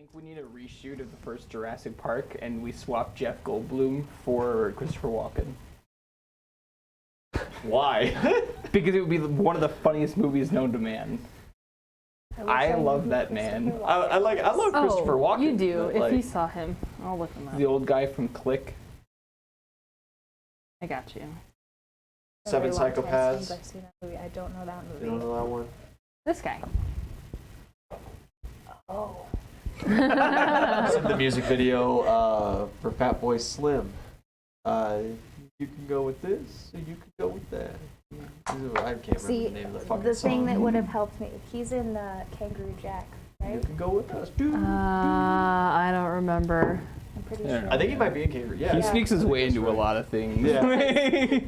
think we need a reshoot of the first Jurassic Park, and we swap Jeff Goldblum for Christopher Walken. Why? Because it would be one of the funniest movies known to man. I love that man. I love Christopher Walken. You do. Like, if you saw him, I'll look him up. The old guy from Click. I got you. Seven Psychopaths. I've seen that movie. I don't know that movie. You don't know that one? This guy. Oh. The music video for Fat Boy Slim. You can go with this, or you can go with that. I can't remember the name of the fucking the song. thing that would have helped me, he's in Kangaroo Jack, You right? can go with us. I don't remember. I'm pretty Yeah. sure. I think he might be in Kangaroo. Yeah. He yeah. sneaks his I think way that's into right. a lot of things. Yeah.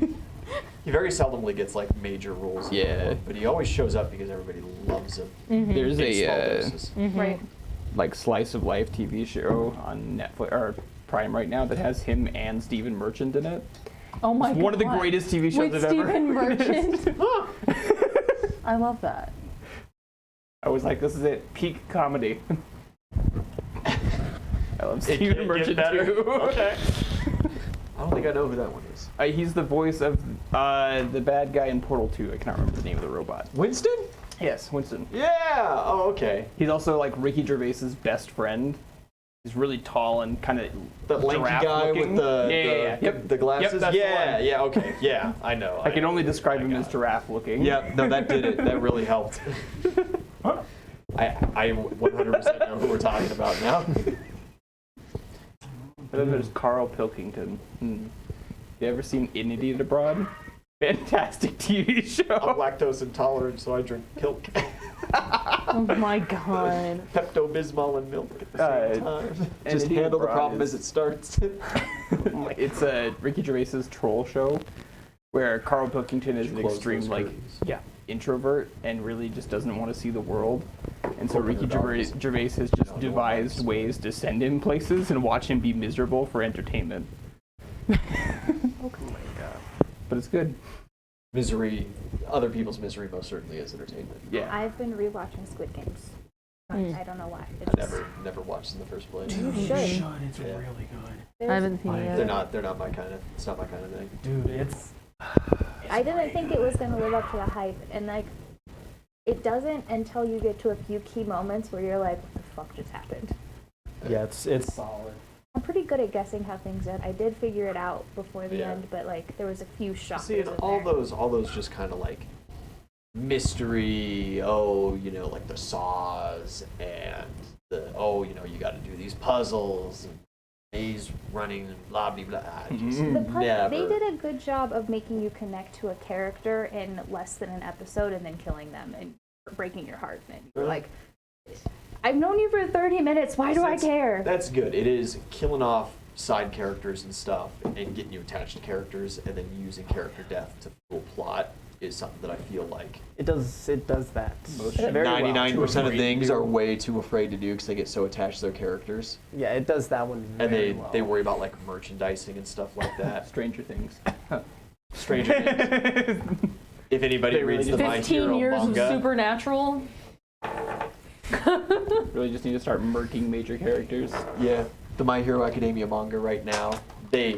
He very seldomly gets like major roles. Yeah. But he always shows up because everybody loves him. There's In small a doses. Right. like slice of life TV show on Netflix or Prime right now that has him and Stephen Merchant in it. Oh my god. One of the greatest TV shows With I've ever. Stephen Merchant. I love that. I was like, this is it, peak comedy. I love It Stephen can't Merchant get better. too. Okay. I don't think I know who that one is. He's the voice of the bad guy in Portal 2. I cannot remember the name of the robot. Winston? Yes, Winston. Yeah. Oh, okay. He's also like Ricky Gervais's best friend. He's really tall and kind of The lanky guy with the Yep. the glasses. Yep, that's the yeah, one. yeah, okay, yeah, I know. I can only know. describe I him got as it. giraffe looking. Yep, no, that did it. That really helped. I 100% know who we're talking about now. But then there's Carl Pilkington. You ever seen In Idiot Abroad? Fantastic TV I'm show. lactose intolerant, so I drink milk. Oh my god. Pepto-Bismol and milk at the same time. and Just Idiot handle the Abroad problem is- as it starts. It's a Ricky Gervais's troll show where Carl Pilkington is an Close extreme those like curtains. introvert and really just doesn't want to see the world. And so Open Ricky the doors. Gervais has just No, devised no ways to send him places and watch him be miserable for entertainment. But it's good. Misery, other people's misery most certainly is entertainment. Yeah. I've been rewatching Squid Games. I don't know why. It's Never watched in the first place. You should. It's Yeah. really good. I haven't seen Like, it They're yet. not my kind of. It's not my kind of thing. Dude, it's I didn't think it was going to live up to the hype, and like, it doesn't until you get to a few key moments where you're like, what the fuck just happened? yeah, it's solid. I'm pretty good at guessing how things end. I did figure it out before the Yeah. end, but like, there was a few shockers See, and in all there. those just kind of like mystery. Oh, like the saws and the you got to do these puzzles and maze running and blah blah blah. I just The never. They did a good job of making you connect to a character in less than an episode and then killing them and breaking your heart. And you're Really? like, I've known you for 30 minutes. Why do I care? That's good. It is killing off side characters and stuff and getting you attached to characters and then using character death to fuel plot is something that I feel like It does that. Most Very well. 99% of Great things do. are way too afraid to do because they get so attached to their characters Yeah, it does that one and very they well. worry about like merchandising and stuff like that. Stranger Things. Stranger Things. If anybody They really reads the just- My 15 Hero years manga, of Supernatural. Really just need to start murking major characters. yeah, the My Hero Academia manga right now, they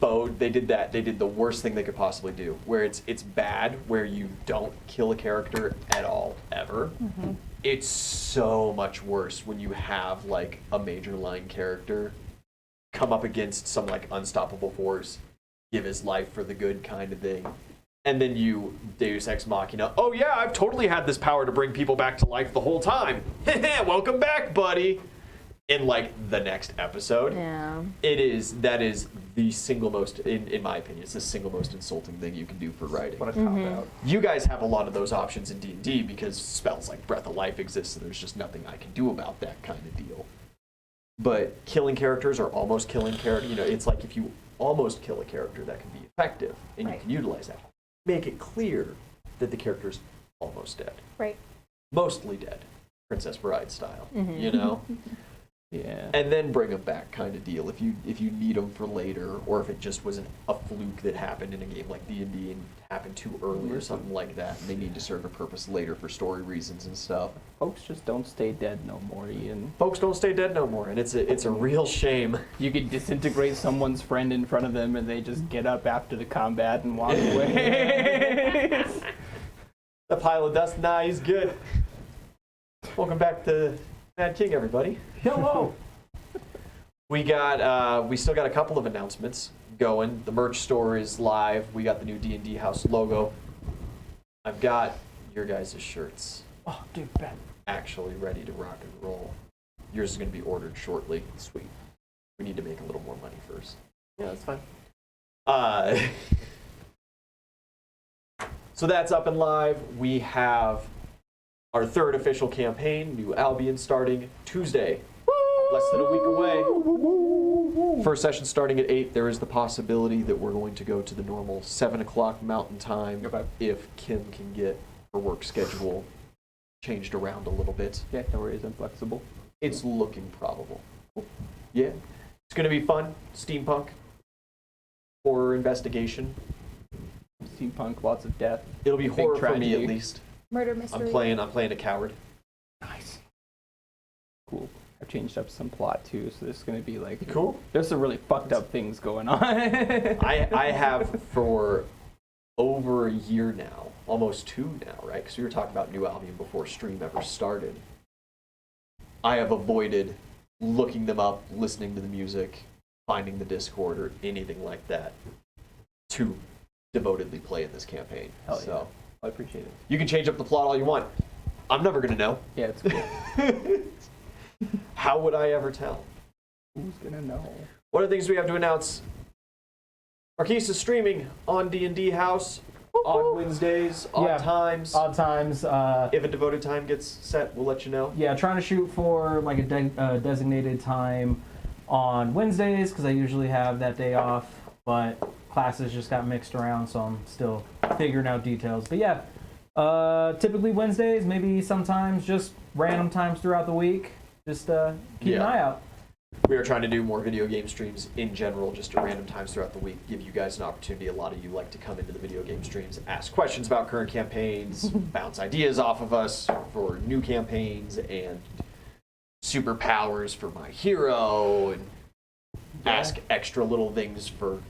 did that. They did the worst thing they could possibly do, where it's bad, where you don't kill a character at all, ever. It's so much worse when you have like a major line character come up against some like unstoppable force, give his life for the good kind of thing. And then you Deus Ex Machina, oh yeah, I've totally had this power to bring people back to life the whole time. Welcome back, buddy. In like the next episode. Yeah. That is the single most, in my opinion, it's the single most insulting thing you can do for writing. What a cop out. You guys have a lot of those options in D&D because spells like Breath of Life exist and there's just nothing I can do about that kind of deal. But killing characters or almost killing characters, it's like if you almost kill a character that can be effective and you can utilize that. Make it clear that the character's almost dead. Right. Mostly dead. Princess Bride style, Yeah. and then bring them back, kind of deal. If you need them for later, or if it just wasn't a fluke that happened in a game like D&D and happened too early or something like that, and they need to serve a purpose later for story reasons and stuff. Folks just don't stay dead no more, Ian. Folks don't stay dead no more, and it's a real shame. You could disintegrate someone's friend in front of them and they just get up after the combat and walk away. The pile of dust, nah, he's good. Welcome back to Mad King, everybody. Hello. We still got a couple of announcements going. The merch store is live. We got the new D&D House logo. I've got your guys' shirts Oh, dude, Ben. actually ready to rock and roll. Yours is going to be ordered shortly. Sweet. We need to make a little more money first. Yeah, that's fine. So that's up and live. We have our third official campaign, New Albion, starting Tuesday. Less than a week away. First session starting at 8. There is the possibility that we're going to go to the normal 7 o'clock Mountain Time Okay. if Kim can get her work schedule changed around a little bit. Yeah, no worries, I'm flexible. It's looking probable. Yeah. It's going to be fun. Steampunk. Horror investigation. Steampunk, lots of death. It'll be Big horror for me tragedy. at least. Murder mystery. I'm playing a coward. Nice. Cool. I've changed up some plot too, so there's going to be like... Cool. There's some really fucked up things going on. I have for over a year now, almost 2 now, right? Because we were talking about New Albion before stream ever started. I have avoided looking them up, listening to the music, finding the Discord, or anything like that to devotedly play in this campaign. Hell yeah. So I appreciate it. you can change up the plot all you want. I'm never going to know. Yeah, it's cool. How would I ever tell? Who's going to know? What are the things we have to announce? Marquise is streaming on D&D House on Wednesdays, odd Yeah. times. Odd times. If a devoted time gets set, we'll let you know. Yeah, trying to shoot for like a designated time on Wednesdays because I usually have that day off, but classes just got mixed around, so I'm still figuring out details. But yeah, typically Wednesdays, maybe sometimes just random times throughout the week. Just keep an Yeah. eye out. We are trying to do more video game streams in general, just at random times throughout the week. Give you guys an opportunity. A lot of you like to come into the video game streams, ask questions about current campaigns, bounce ideas off of us for new campaigns, and superpowers for my hero, and ask extra little things for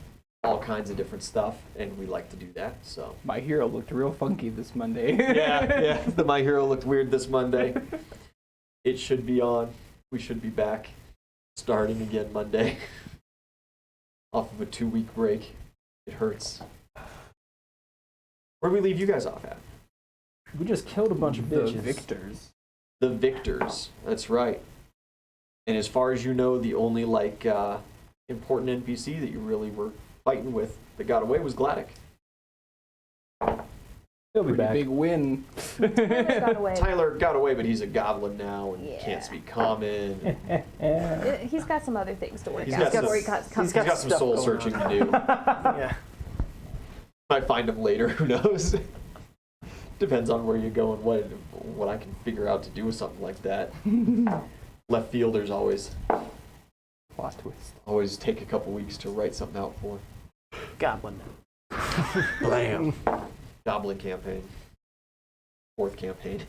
all kinds of different stuff. And we like to do that. So My hero looked real funky this Monday. yeah. The My Hero looked weird this Monday. It should be on. We should be back. Starting again Monday. Off of a 2-week break. It hurts. Where do we leave you guys off at? We just killed a bunch of The bitches. victors. The victors. That's right. And as far as you know, the only important NPC that you really were fighting with that got away was Gladdick. He'll be Pretty back. big win. Tyler got away. Tyler got away, but he's a goblin now and Yeah. can't speak common. He's got some other things to work He's out got some- before he comes. He's got some stuff soul going searching on. to do. Yeah. Might find him later, who knows? Depends on where you go and what I can figure out to do with something like that. Left fielders always Plot twist. take a couple weeks to write something out for. Goblin. Blam. Goblin campaign. 4th campaign.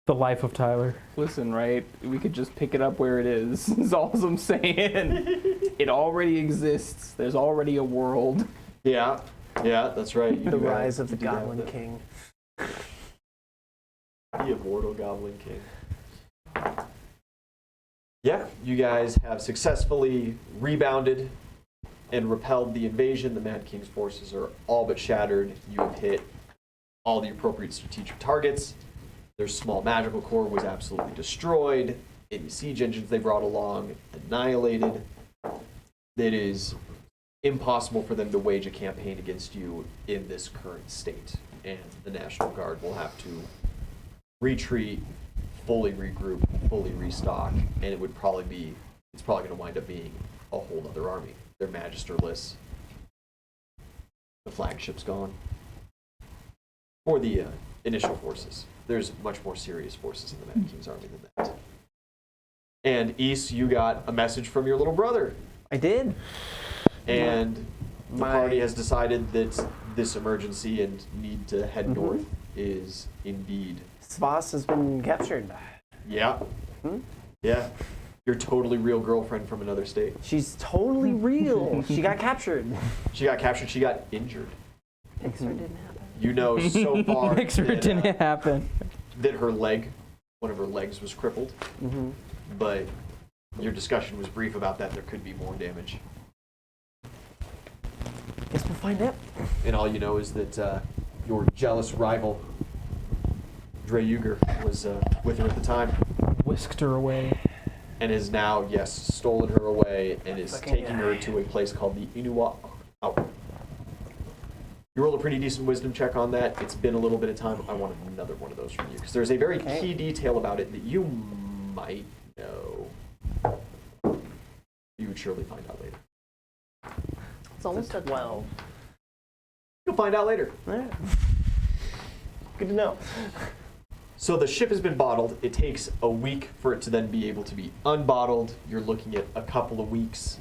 The life of Tyler. Listen, right? We could just pick it up where it is. Is all I'm saying. It already exists. There's already a world. Yeah, that's right. You The do have- rise of the you do have Goblin King. The immortal Goblin King. Yeah, you guys have successfully rebounded and repelled the invasion. The Mad King's forces are all but shattered. You have hit all the appropriate strategic targets. Their small magical core was absolutely destroyed. Any siege engines they brought along, annihilated. It is impossible for them to wage a campaign against you in this current state. And the National Guard will have to retreat, fully regroup, fully restock, and it's probably going to wind up being a whole other army. They're magisterless. The flagship's gone. For the initial forces. There's much more serious forces in the Mad King's army than that. And Ys, you got a message from your little brother. I did. And the My- party has decided that this emergency and need to head north is indeed. Svass has been captured. Yeah. Yeah. Your totally real girlfriend from another state. She's totally real. She got captured. She got captured. She got injured. Pixar didn't happen. You know so far Mixer that, didn't happen. that her leg, one of her legs was crippled. But your discussion was brief about that. There could be more damage. Guess we'll find out. And all you know is that your jealous rival, Dre Uger, was with her at the time. Whisked her away. And is now, yes, stolen her away and is Fucking taking her to a place called the Inuwa Outworld. You roll a pretty decent wisdom check on that. It's been a little bit of time. I wanted another one of those from you because there's a very key detail about it that you might know. You would surely find out later. It's almost a 12. You'll find out later. Yeah. Good to know. So the ship has been bottled. It takes a week for it to then be able to be unbottled. You're looking at a couple of weeks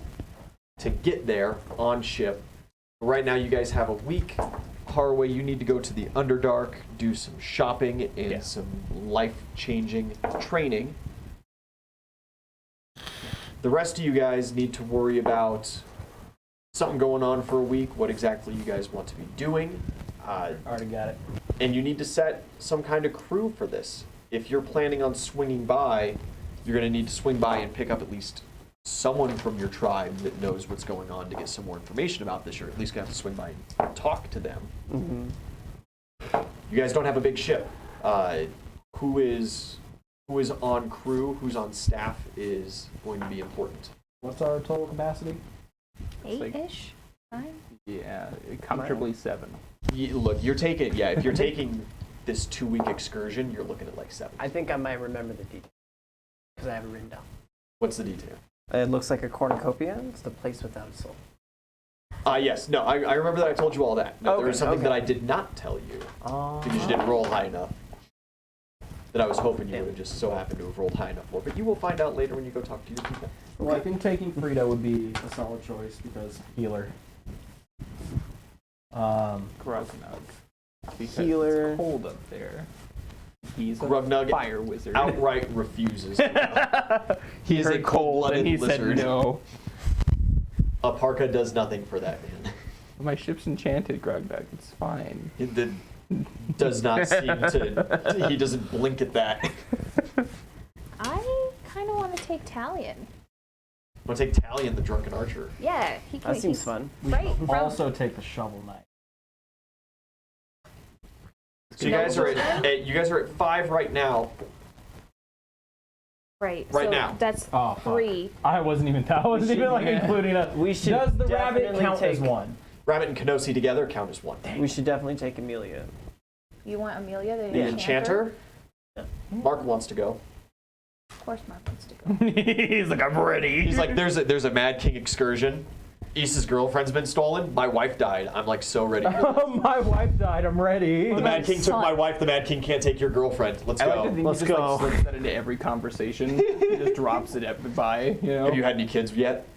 to get there on ship. Right now you guys have a week. Haraway, you need to go to the Underdark, do some shopping and some life-changing training. The rest of you guys need to worry about something going on for a week, what exactly you guys want to be doing. Already got it. And you need to set some kind of crew for this. If you're planning on swinging by, you're going to need to swing by and pick up at least someone from your tribe that knows what's going on to get some more information about this. You're at least going to have to swing by and talk to them. You guys don't have a big ship. Who is on crew, who's on staff is going to be important. What's our total capacity? 8-ish? 9? Yeah, comfortably 7. Look, if you're taking this 2-week excursion, you're looking at like 7. I think I might remember the details because I have it written down. What's the detail? It looks like a cornucopia. It's the place without a soul. Yes. No, I remember that I told you all that. No, there was something that I did not tell you because you didn't roll high enough that I was hoping you would have just so happened to have rolled high enough for. But you will find out later when you go talk to your people. Well, I think taking Frida would be a solid choice because healer. Grugnug. Because Healer. it's cold up there. He's a Grugnug fire wizard. Outright refuses. He is a Heard cold and cold-blooded he lizard. said no. A parka does nothing for that man. My ship's enchanted, Grugnug. It's fine. It does not seem to. He doesn't blink at that. I kind of want to take Talion. Want to take Talion, the drunken archer. Yeah, he can. That seems he's fun. Right. Also take the shovel knight. So you guys are at 5 right now. Right. Right so now. That's Oh, fuck. 3. I wasn't even including a. We should Does the rabbit definitely count as take- one? Rabbit and Kenosi together count as 1. We should definitely take Amelia. You want Amelia, the The enchanter. Mark wants to go. Of course, Mark wants to go. He's like, I'm ready. He's like, there's a Mad King excursion. Isa's girlfriend's been stolen. My wife died. I'm like so ready. My wife died. I'm ready. The Mad King took my wife. The Mad King can't take your girlfriend. Let's I like to go. think Let's he just go. like slips that into every conversation. He just drops it by, you know. Have you had any kids yet?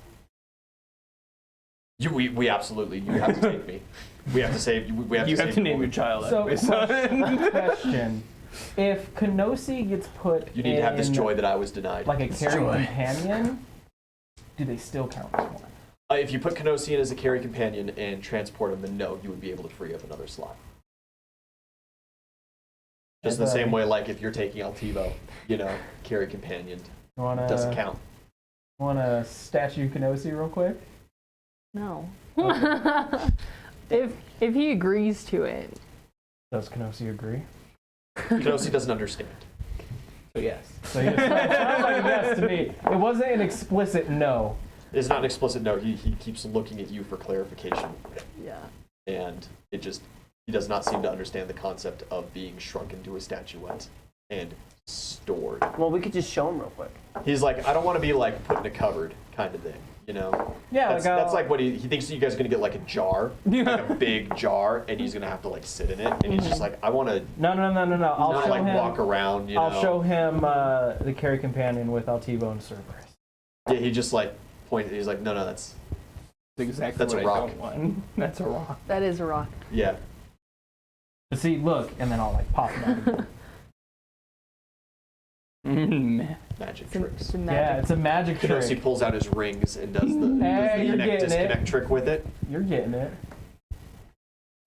We absolutely. You have to take me. We have to save. We have You to have save to the name your woman. child So, anyway, son. question: if Kenosi gets put You need to have this in, joy that I was denied. like a carry companion, do they still count as one? If you put Kenosi in as a carry companion and transport him, then no, you would be able to free up another slot. Just the same way, like if you're taking Altivo, carry companion doesn't count. Want to statue Kenosi real quick? No. Okay. If he agrees to it. Does Kenosi agree? Kenosi doesn't understand. So yes. So yes, it sounds like a yes to me. It wasn't an explicit no. It's not an explicit no. He keeps looking at you for clarification, Yeah. and he does not seem to understand the concept of being shrunk into a statuette and stored. Well, we could just show him real quick. He's like, I don't want to be like put in a cupboard kind of thing. You know? Yeah, That's like what he thinks you guys are going to get like a jar, like a big jar, and he's going to have to like sit in it. And he's just like, I want to No. I'll not show like him. walk around, you know? I'll show him the carry companion with Altivo and Cerberus. Yeah, he just like pointed. He's like, no, that's exactly That's what a I rock. don't want. That's a rock. That is a rock. yeah. But see, look, and then I'll like pop him out. Magic It's a, tricks. it's a Yeah, magic. it's a magic You know, so he trick. pulls out his rings and does the, Hey, you're connect getting it. disconnect trick with it. You're getting it.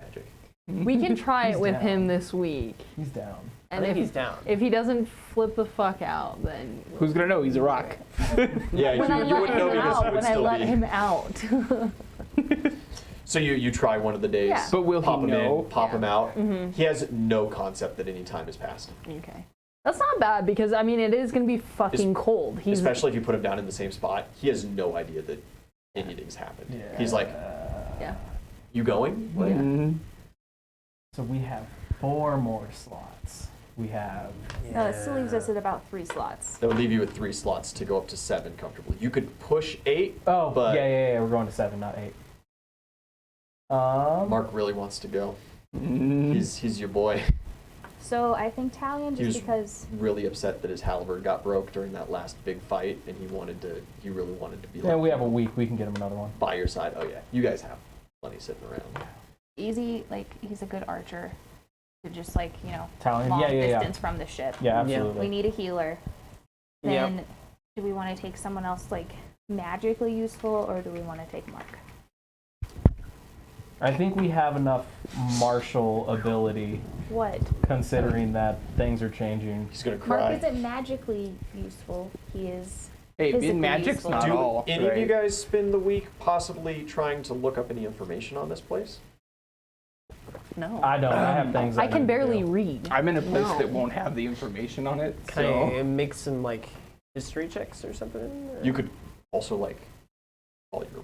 Magic. We can try He's it with down. him this week. He's down. I And think if he's down. if he doesn't flip the fuck out, then Who's gonna know? He's a rock. Yeah, when I you let wouldn't know him because it out, would when I still let be. him out. So you try one of the days. Yeah. But will pop he him know? in, pop him out. Mhm. He has no concept that any time has passed. Okay. That's not bad because I mean it is gonna be fucking cold. He's Especially if you put him down in the same spot. He has no idea that anything's happened. Yeah. He's like, yeah. you going? What? Mhm. So we have 4 more slots. We have. No, it still leaves us at about 3 slots. That would leave you with 3 slots to go up to 7 comfortably. You could push 8. Oh, But- yeah. We're going to 7, not 8. Mark really wants to go. Mhm. He's your boy. So I think Talion, He was just because really upset that his halberd got broke during that last big fight, and he really wanted to be Yeah, like, we have a week. We can get him another one. by your side. Oh yeah, you guys have plenty sitting around. easy, like he's a good archer, to just like Italian. long Yeah. distance from the ship. Yeah, Yeah. absolutely. We need a healer. Yep. Then do we want to take someone else like magically useful, or do we want to take Mark? I think we have enough martial ability, What? considering that things are changing. He's gonna Mark cry. isn't magically useful. He is. Hey, Physically in magic's useful. not Do all. any of you right? guys spend the week possibly trying to look up any information on this place? No. I don't. I have things. I can need to barely do. read. I'm in a place No. that won't have the information on it. Can So I make some like history checks or something? Or- You could also like call your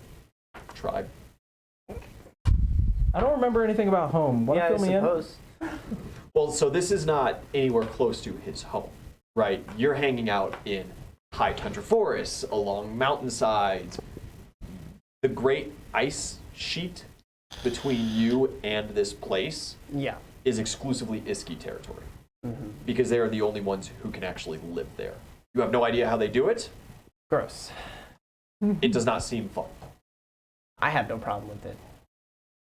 tribe. I don't remember anything about home. Want Yeah, to I fill me in? suppose. Well, so this is not anywhere close to his home, right? You're hanging out in high tundra forests, along mountainsides. The great ice sheet between you and this place Yeah. is exclusively Iski territory Mm-hmm. because they are the only ones who can actually live there. You have no idea how they do it. Gross. It does not seem fun. I have no problem with it.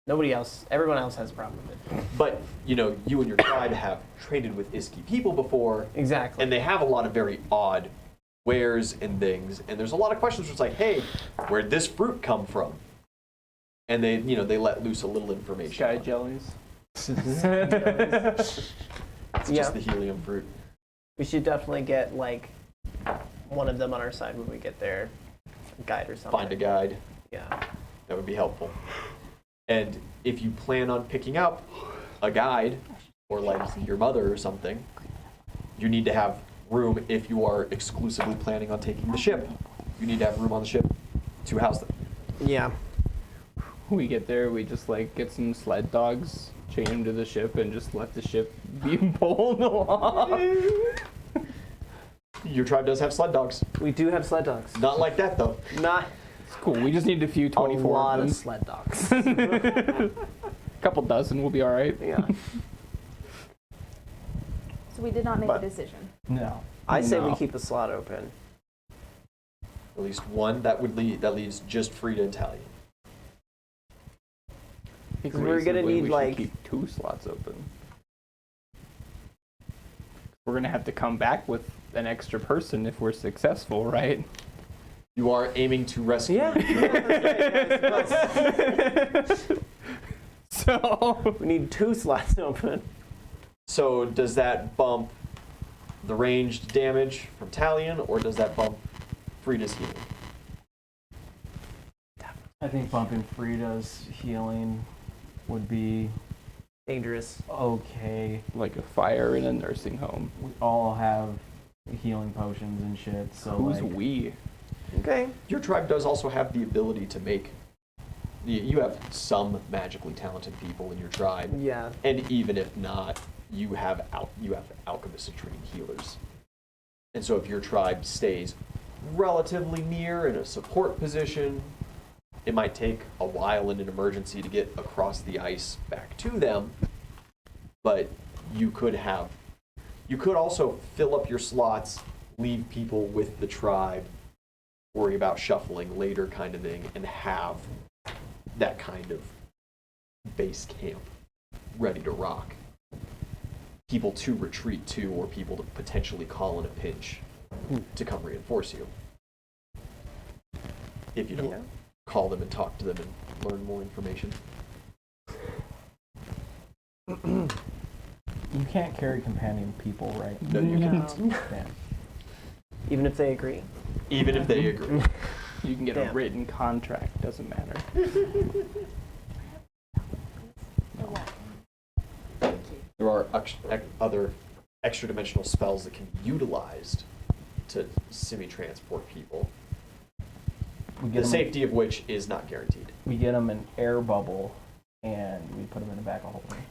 Everyone else has a problem with it. But, you and your tribe have traded with Iski people before, Exactly. and they have a lot of very odd wares and things. And there's a lot of questions where it's like, hey, where'd this fruit come from? And they let loose a little information. sky on it. jellies. It's Yeah. just the helium fruit. We should definitely get like one of them on our side when we get there. A guide or something. Find a guide. Yeah. That would be helpful. And if you plan on picking up a guide, or like your mother or something, you need to have room if you are exclusively planning on taking the ship. You need to have room on the ship to house them. Yeah. We get there, we just like get some sled dogs, chain them to the ship, and just let the ship be pulled along. Your tribe does have sled dogs. We do have sled dogs. Not like that though. Not It's cool. We just need a few a 24 lot of of them. sled dogs. A couple dozen, we'll be all right. Yeah. So we did not make But- a decision. No. I say we No. keep a slot open. At least one that leaves just Frida and Talia. I think We're gonna reasonably need, we should like- keep 2 slots open. We're gonna have to come back with an extra person if we're successful, right? You are aiming to rescue. So We need 2 slots open. So does that bump the ranged damage from Talion, or does that bump Frida's healing? I think bumping Frida's healing would be Dangerous. okay. like a fire in a nursing home. We all have healing potions and shit, so Who's like, we? Okay. Your tribe does also have the ability to make. You have some magically talented people in your tribe, Yeah. and even if not, you have alchemists and trained healers. And so if your tribe stays relatively near in a support position. It might take a while in an emergency to get across the ice back to them, but you could also fill up your slots, leave people with the tribe, worry about shuffling later kind of thing, and have that kind of base camp ready to rock. People to retreat to, or people to potentially call in a pinch to come reinforce you. If you don't call them and talk to them and learn more information. You can't carry companion people, right? No, you can't. Damn. Even if they agree. Even if they agree. You can get a Damn. written contract, doesn't matter. There are other extra-dimensional spells that can be utilized to semi-transport people. The safety of which is not guaranteed. We get them an air bubble, and we put them in the back of holding.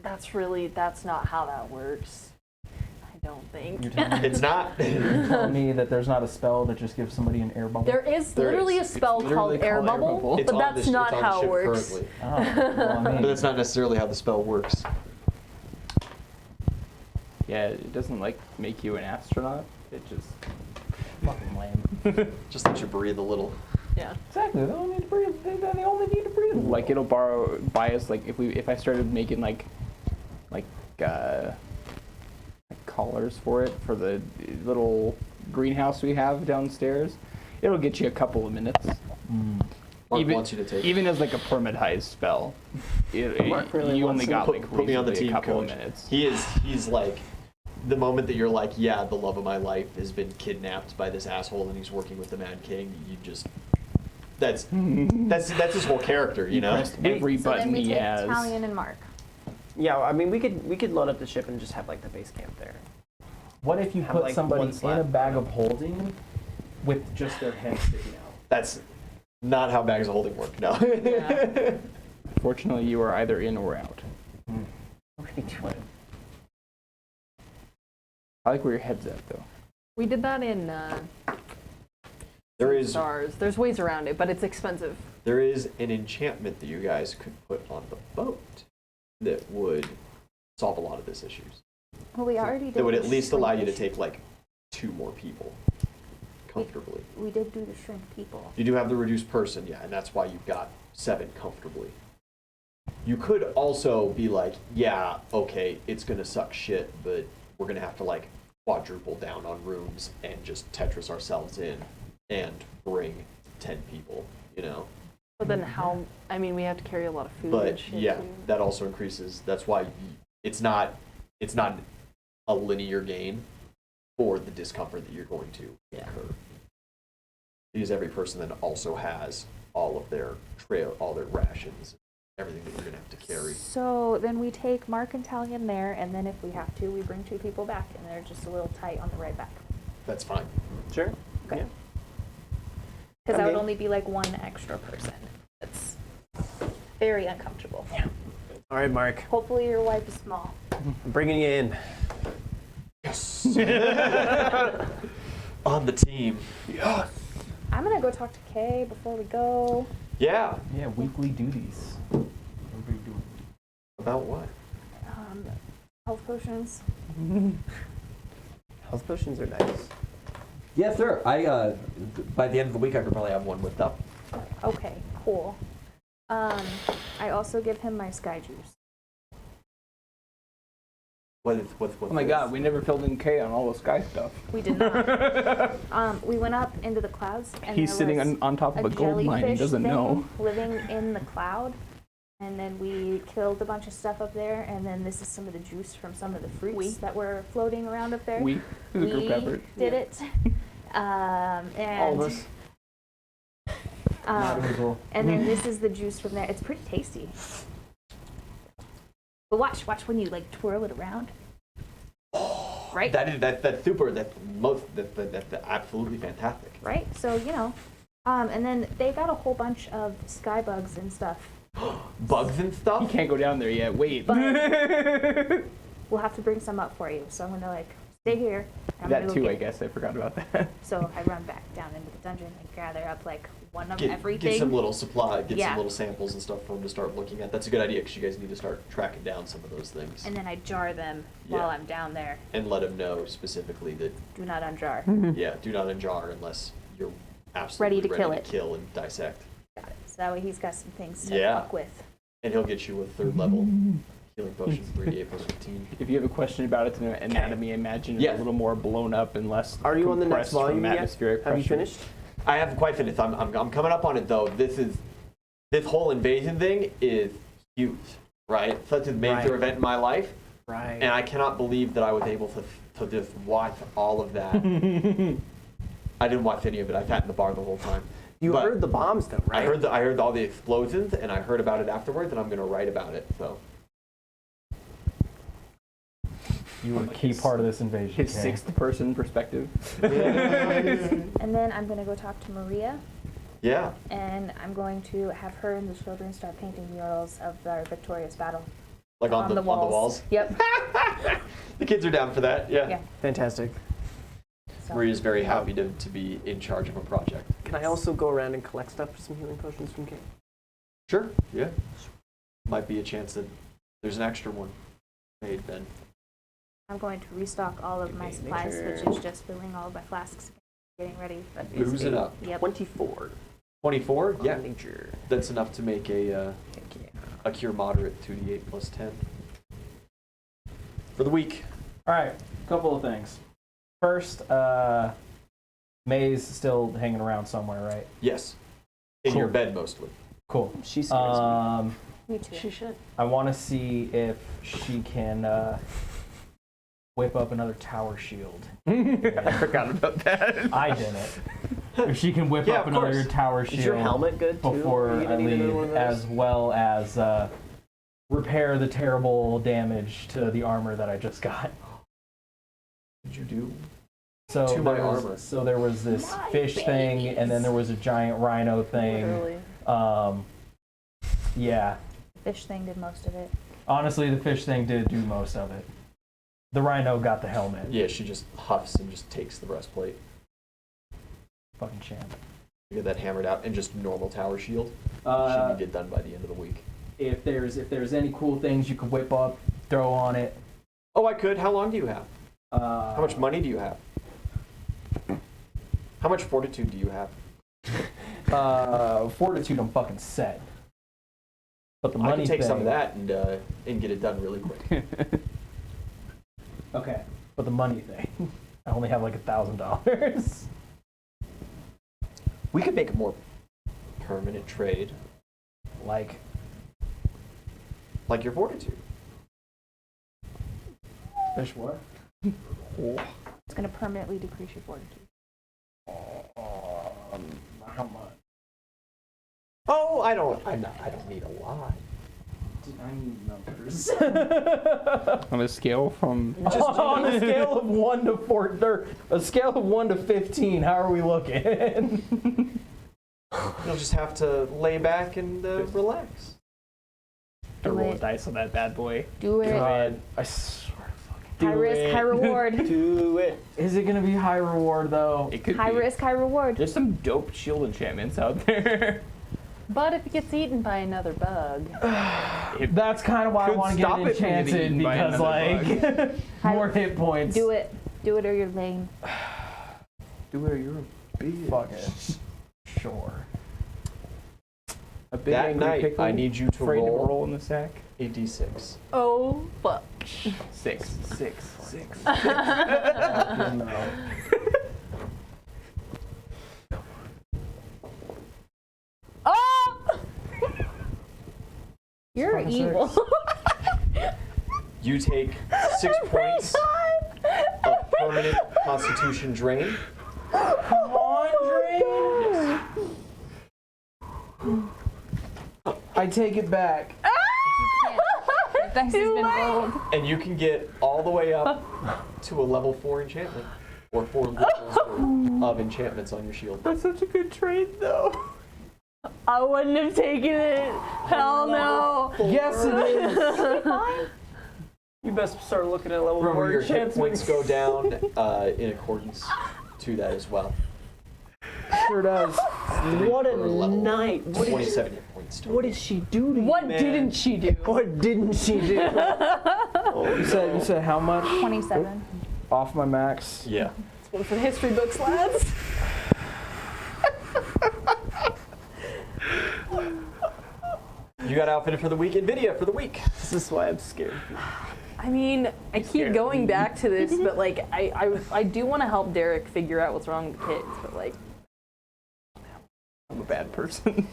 That's not how that works. I don't think. You're telling me, It's not. you're telling me that there's not a spell that just gives somebody an air bubble? There is There literally is. a spell It's literally called Air called Air Bubble, Bubble. It's but on that's the- not it's on the how it ship works. currently. Oh, well, I mean, But that's not necessarily how the spell works. Yeah, it doesn't like make you an astronaut. It just fucking lame. Just let you breathe a little. Yeah. Exactly. They don't need to breathe. They only need to breathe. like it'll buy us like if I started making like collars for it for the little greenhouse we have downstairs, it'll get you a couple of minutes. Mark wants you to take. Even as like a permatized spell, Mark really you wants only to got like put me on the reasonably team, a couple coach. of minutes. He's like, the moment that you're like, yeah, the love of my life has been kidnapped by this asshole and he's working with the Mad King, you just, that's his whole character, you know? Pressed every So button then we he take has. Talion and Mark. Yeah, I mean, we could load up the ship and just have like the base camp there. What if you Have, put like, somebody one in slab. a bag of holding with just their head sticking out? That's not how bags of holding work, no. Yeah. Fortunately, you are either in or out. What are you doing? I like where your head's at though. We did that in There is Stars. There's ways around it, but it's expensive. an enchantment that you guys could put on the boat that would solve a lot of this issues. Well, we already did. That would the at least allow you to shrinkage. take like 2 more people comfortably. We did do the shrink people. You do have the reduced person, yeah, and that's why you've got 7 comfortably. You could also be like, yeah, okay, it's gonna suck shit, but we're gonna have to like quadruple down on rooms and just Tetris ourselves in and bring 10 people, you know? But then how? I mean, we have to carry a lot of food and But shit yeah, too. that also increases. That's why it's not a linear gain for the discomfort that you're going to incur. Because every person then also has all of their all their rations, everything that you're gonna have to carry. So then we take Mark and Talion there, and then if we have to, we bring 2 people back, and they're just a little tight on the ride back. That's fine. Sure. Okay. Yeah. Because that would Okay. only be like 1 extra person. It's very uncomfortable. All right, Mark. Hopefully your wife is small. I'm bringing you in. Yes. On the team. Yes. I'm gonna go talk to Kay before we go. Yeah. Yeah, weekly duties. What are you doing? About what? Health potions. Health potions are nice. Yes, sir. I by the end of the week I could probably have one whipped up. Okay, cool. I also give him my sky juice. What Oh my god, we never filled in K on all the sky stuff. We did not. We went up into the clouds, and He's there sitting was on top of a gold mine. He jellyfish doesn't thing know. living in the cloud. And then we killed a bunch of stuff up there, and then this is some of the juice from some of the fruits that were floating around up there. We, the group effort. did it. And All of us. Not usual. and then this is the juice from there. It's pretty tasty. But watch when you like twirl it around. Right? That's super. That's absolutely fantastic. Right? So, and then they got a whole bunch of sky bugs and stuff. Bugs and He stuff. can't go down there yet. Wait. But we'll have to bring some up for you. So I'm gonna stay here. I'm That gonna too, go I get-" guess. I forgot about that. So I run back down into the dungeon and gather up like one of Get everything. some little supply, get Yeah. some little samples and stuff for them to start looking at. That's a good idea because you guys need to start tracking down some of those things And then I jar them Yeah. while I'm down there. and let them know specifically that Do not unjar. yeah, do not unjar unless you're absolutely Ready to kill it. kill and dissect. Got it. So that way he's got some things to Yeah. fuck with. And he'll get you a 3rd level healing potion, 3d8 plus 15. If you have a question about its anatomy, imagine it's Yeah. a little more blown up and less Are you on the next compressed from volume yet? atmospheric Have you pressure. finished? I haven't quite finished. I'm coming up on it though. This whole invasion thing is huge, right? Such a major Right. event in my life, Right. and I cannot believe that I was able to just watch all of that. I didn't watch any of it. I sat in the bar the whole time. You But heard the bombs though, right? I heard all the explosions, and I heard about it afterwards, and I'm going to write about it. So You were a key part of this invasion. His Kay. sixth person perspective. And then I'm gonna go talk to Maria, yeah, and I'm going to have her and the children start painting murals of our victorious battle like on the walls. Yep. The kids are down for that. Yeah. Yeah. Fantastic. So, Maria's very happy to be in charge of a project. Can I also go around and collect stuff for some healing potions from Kate? Sure. Yeah. Might be a chance that there's an extra one made then. I'm going to restock all of my Okay, make supplies, sure. which is just filling all of my flasks, getting ready. But Booze it up. Yep. 24. 24? Yeah. Nature. That's enough to make Heck yeah. a cure moderate 2d8 plus 10. For the week. All right, couple of things. First, May's still hanging around somewhere, right? Yes. In Cool. your bed mostly. Cool. She scares Me too. me. She should. I want to see if she can whip up another tower shield. I forgot about that. I didn't. If she can whip Yeah, up of another course. tower shield Is your helmet good too? before Are you I gonna need another one leave, of those? as well as repair the terrible damage to the armor that I just got. Did you do? So To my there was, armor. so there was this fish thing, and then there was a giant rhino thing. Literally. Yeah. Fish thing did most of it. Honestly, the fish thing did do most of it. The rhino got the helmet. Yeah, she just huffs and just takes the breastplate. Fucking champ. You get that hammered out and just normal tower shield. Should be done by the end of the week. If there's any cool things you could whip up, throw on it. Oh, I could. How long do you have? How much money do you have? How much fortitude do you have? Fortitude, I'm fucking set. But the I money can take thing, some of that and get it done really quick. Okay, but the money thing, I only have like $1,000. We could make a more permanent trade, Like, like your fortitude. fish what? It's going to permanently decrease your fortitude. How much? Oh, I don't need a lot. I need numbers. On a scale from On a scale of 1 to 4, or a scale of 1 to 15, how are we looking? You'll just have to lay back and relax. I Do roll it. dice on that bad boy. Do it. God, I swear to fucking High risk, high reward. Do it. Is it gonna be high reward though? It could High be. risk, high reward. There's some dope shield enchantments out there. But if it gets eaten by another bug, That's kind of why I Could want to get stop it it from getting enchanted eaten by because another like more hit points. Do it. Do it or you're lame. Do it or you're a bitch. Fuck it. Sure. A big That angry night, pickle, I need you to afraid to roll roll in the sack. a d6. oh fuck. 6. No. Oh! You're Fucking evil. You take 6 points of permanent constitution drain. Come on, Dream. I take it back. Dice has been rolled. And you can get all the way up to a level 4 enchantment. Or 4 levels of enchantments on your shield. That's such a good trade, though. I wouldn't have taken it. Hell no. Yes, it is. You best start looking at level Remember, 4 your hit enchantments. points go down in accordance to that as well. Sure does. What a Per level. night. 27 hit points total. What did she do to you, What man? didn't she do? What didn't she do? You said how much 27. off my max? Yeah. One for the history books, lads. You got outfitted for the week. NVIDIA for the week. This is why I'm scared. I mean, I keep going back to this, but like, I do want to help Derek figure out what's wrong with the kids, but like, I'm a bad person.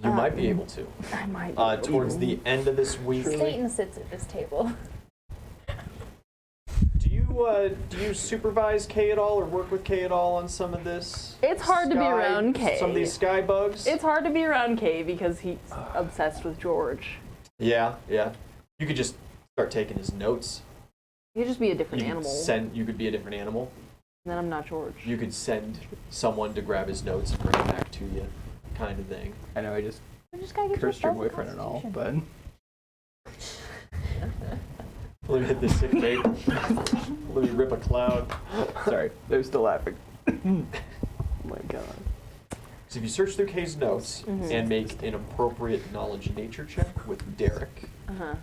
You might be able to. I might. Towards the end of this week, Satan sits at this table. do you supervise Kay at all or work with Kay at all on some of this? It's hard to be around Kay. Some of these sky bugs? It's hard to be around Kay because he's obsessed with George. Yeah. You could just start taking his notes. He could just be a different animal. You could be a different animal. And then I'm not George. You could send someone to grab his notes and bring it back to you, kind of thing. I know I just We just gotta get cursed your both boyfriend and all, Constitution. but Let me hit the sick bait. Let me rip a cloud. sorry, they're still laughing. Oh my god. So if you search through Kay's notes and make an appropriate knowledge nature check with Derek, Uh-huh.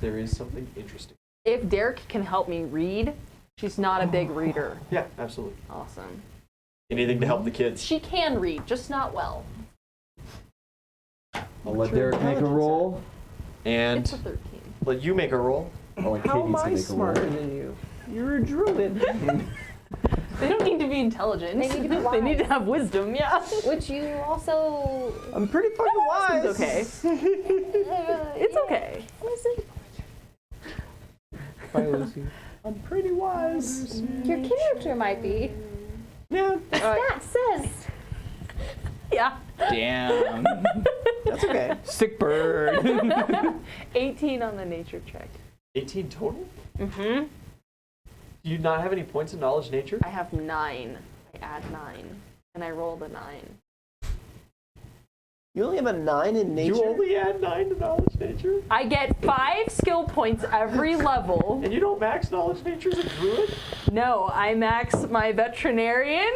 there is something interesting. If Derek can help me read, she's not a big reader. Yeah, absolutely. Awesome. Anything to help the kids. She can read, just not well. I'll let Derek make a roll. And It's a 13. let you make a roll. Oh, and How Kate am needs to I make a smarter roll. than you? You're a druid. They don't need to be intelligent. They need to be They need to wise. have wisdom, yeah. Which you also. I'm pretty fucking wise. It's okay. It's okay. Bye, Lucy. I'm pretty wise. Your character might be. Yeah. That says. Yeah. Damn. That's okay. Sick bird. 18 on the nature check. 18 total? Mm-hmm. Do you not have any points in knowledge nature? I have 9. I add 9. And I rolled a 9. You only have a 9 in nature? You only add 9 to knowledge nature? I get 5 skill points every level. And you don't max knowledge nature as a druid? No, I max my veterinarian,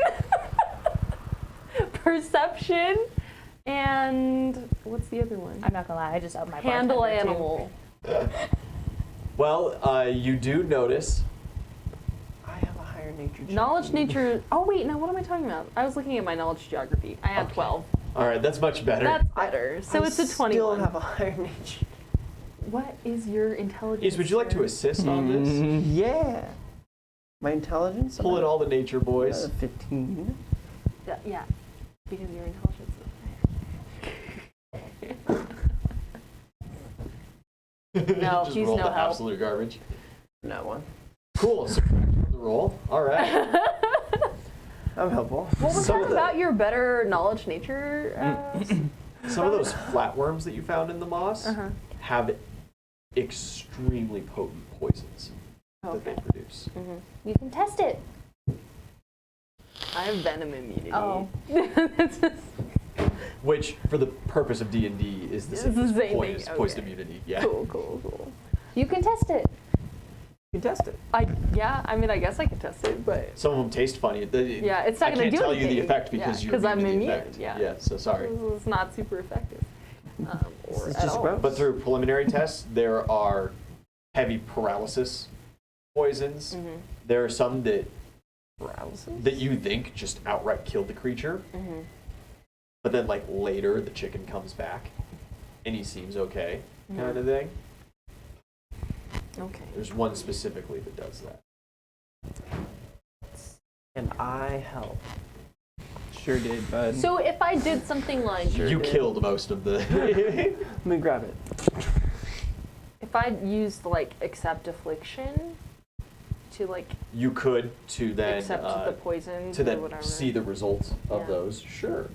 perception, and what's the other one? I'm not gonna lie, I just upped my Handle bartender, too. animal. Well, you do notice. I have a higher nature check. Knowledge nature. Oh wait, no. What am I talking about? I was looking at my knowledge geography. I had Okay. 12. All right, that's much better. That's better. So it's a 21. I still have a higher nature. What is your intelligence? Is, would you like to sir? assist on this? Yeah. My intelligence? Pull in all the nature boys. 15. Yeah, because your intelligence is No, Just he's rolled no the help. absolute garbage. Not one. Cool. So from the roll. All right. I'm helpful. What was Some that of the- about your better knowledge nature? Some of those flatworms that you found in the moss Uh-huh. have extremely potent poisons that they Okay. produce. You can test it. I have venom immunity. Oh. Which, for the purpose of D&D, is the It's same, the as same poison, thing, poison okay. immunity. Yeah. Cool. You can test it. You can test it. I guess I could test it, but Some of them taste funny. yeah, it's not I gonna can't do tell anything. you the effect because you're I'm immune to the immune. effect. Yeah. So sorry. It's not super effective. Or It's at just all. gross. But through preliminary tests, there are heavy paralysis poisons. Mhm. There are some that Paralysis? you think just outright killed the creature, Mhm. but then like later the chicken comes back and he seems okay, Mm-hmm. kind of thing. Okay. There's one specifically that does that. And I help. Sure did, bud. So if I did something like You killed most of the. Let me grab it. if I used like accept affliction to like You could to then accept the poison to or then whatever. see the results of Yeah. those. Sure.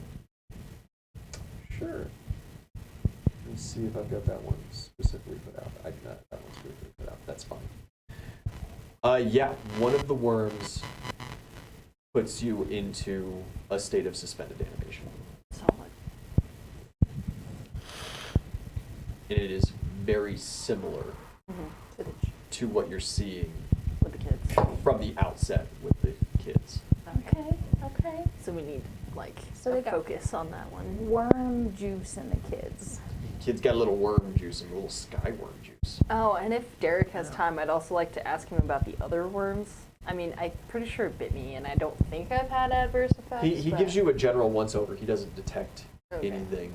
Let's see if I've got that one specifically put out. I do not. That one's specifically put out. That's fine. Yeah, one of the worms puts you into a state of suspended animation, Solid. and it is very similar Footage to what you're seeing with the kids. from the outset with the kids. Okay. Okay. So we need like So a they got- focus on that one. Worm juice in the kids. Kids got a little worm juice and a little sky worm juice. Oh, and if Derek has time, I'd also like to ask him about the other worms. I mean, I'm pretty sure it bit me, and I don't think I've had adverse effects. He but- gives you a general once over. He doesn't detect Okay. anything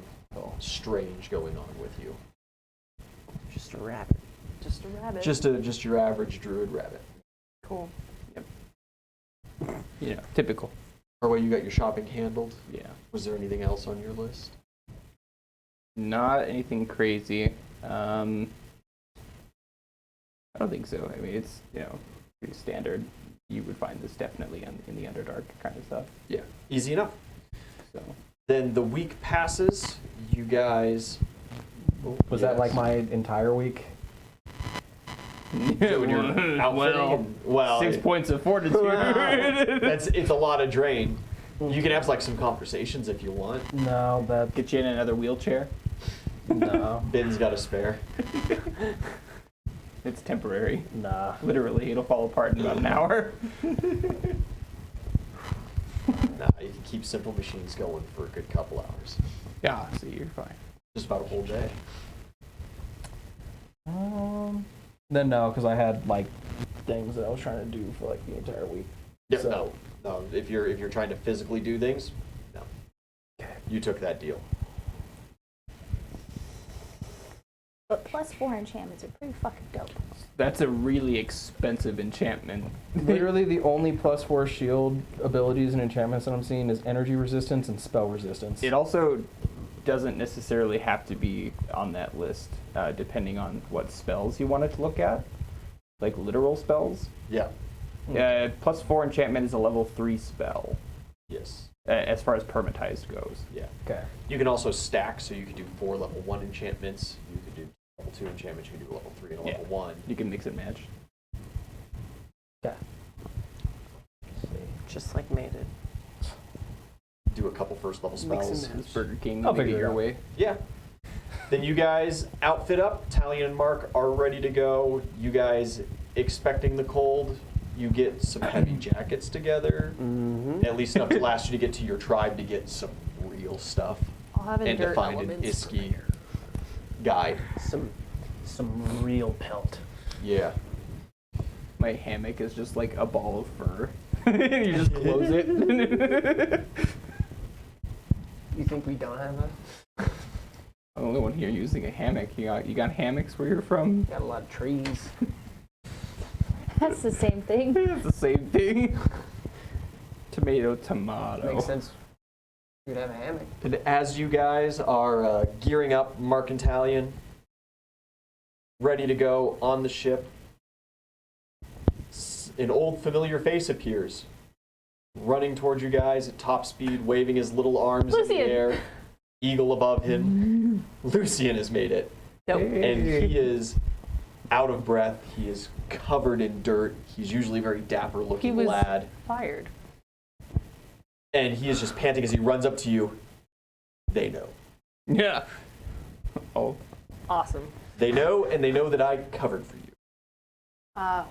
strange going on with you. Just a rabbit. Just a rabbit. Just your average druid rabbit. cool. You know, typical. Or way you got your shopping handled. Yeah. Was there anything else on your list? Not anything crazy. I don't think so. I mean, it's, you know, pretty standard. You would find this definitely in the Underdark kind of stuff. Yeah. Easy enough. So. Then the week passes. You guys. Was that like my entire week? When you're outfitting? Well, 6 points of fortitude. it's a lot of drain. You can have like some conversations if you want. No, that Get you in another wheelchair. no, Ben's got a spare. It's temporary. nah. Literally, it'll fall apart in about an hour. Nah, you can keep simple machines going for a good couple hours. Yeah, so you're fine. Just about a whole day. Then no, because I had like things that I was trying to do for like the entire week. Yeah, So- no. If you're trying to physically do things, no. You took that deal. But +4 enchantments are pretty fucking dope. That's a really expensive enchantment. Literally, the only +4 shield abilities and enchantments that I'm seeing is energy resistance and spell resistance. It also doesn't necessarily have to be on that list, depending on what spells you wanted to look at, like literal spells. Yeah. +4 enchantment is a level 3 spell, Yes. as far as permatized goes. Yeah. Okay. You can also stack, so you could do 4 level 1 enchantments. You could do level 2 enchantments. You could do level 3 and a level 1. You can mix and match. Okay. Just like made it. Do a couple first level Mix and spells. match. This Burger King, I'll make it figure it your out. way. Yeah. Then you guys outfit up. Talion and Mark are ready to go. You guys expecting the cold. You get some heavy jackets together. Mm-hmm. At least enough to last you to get to your tribe to get some real stuff. I'll have And to endure find an elements. Iski guide. Some real pelt. Yeah. My hammock is just like a ball of fur. You just close it. You think we don't have that? I'm the only one here using a hammock. You got hammocks where you're from? Got a lot of trees. That's the same thing. It's the same thing. Tomato, tomato. Makes sense. You'd have a hammock. And as you guys are gearing up, Mark and Talion, ready to go on the ship, an old familiar face appears, running towards you guys at top speed, waving his little arms in Lucian. the air, eagle above him. Lucian has made it, Nope. and he is out of breath. He is covered in dirt. He's usually a very dapper He looking was lad, fired. and he is just panting as he runs up to you. They know. Yeah. Oh. Awesome. They know, and they know that I covered for you.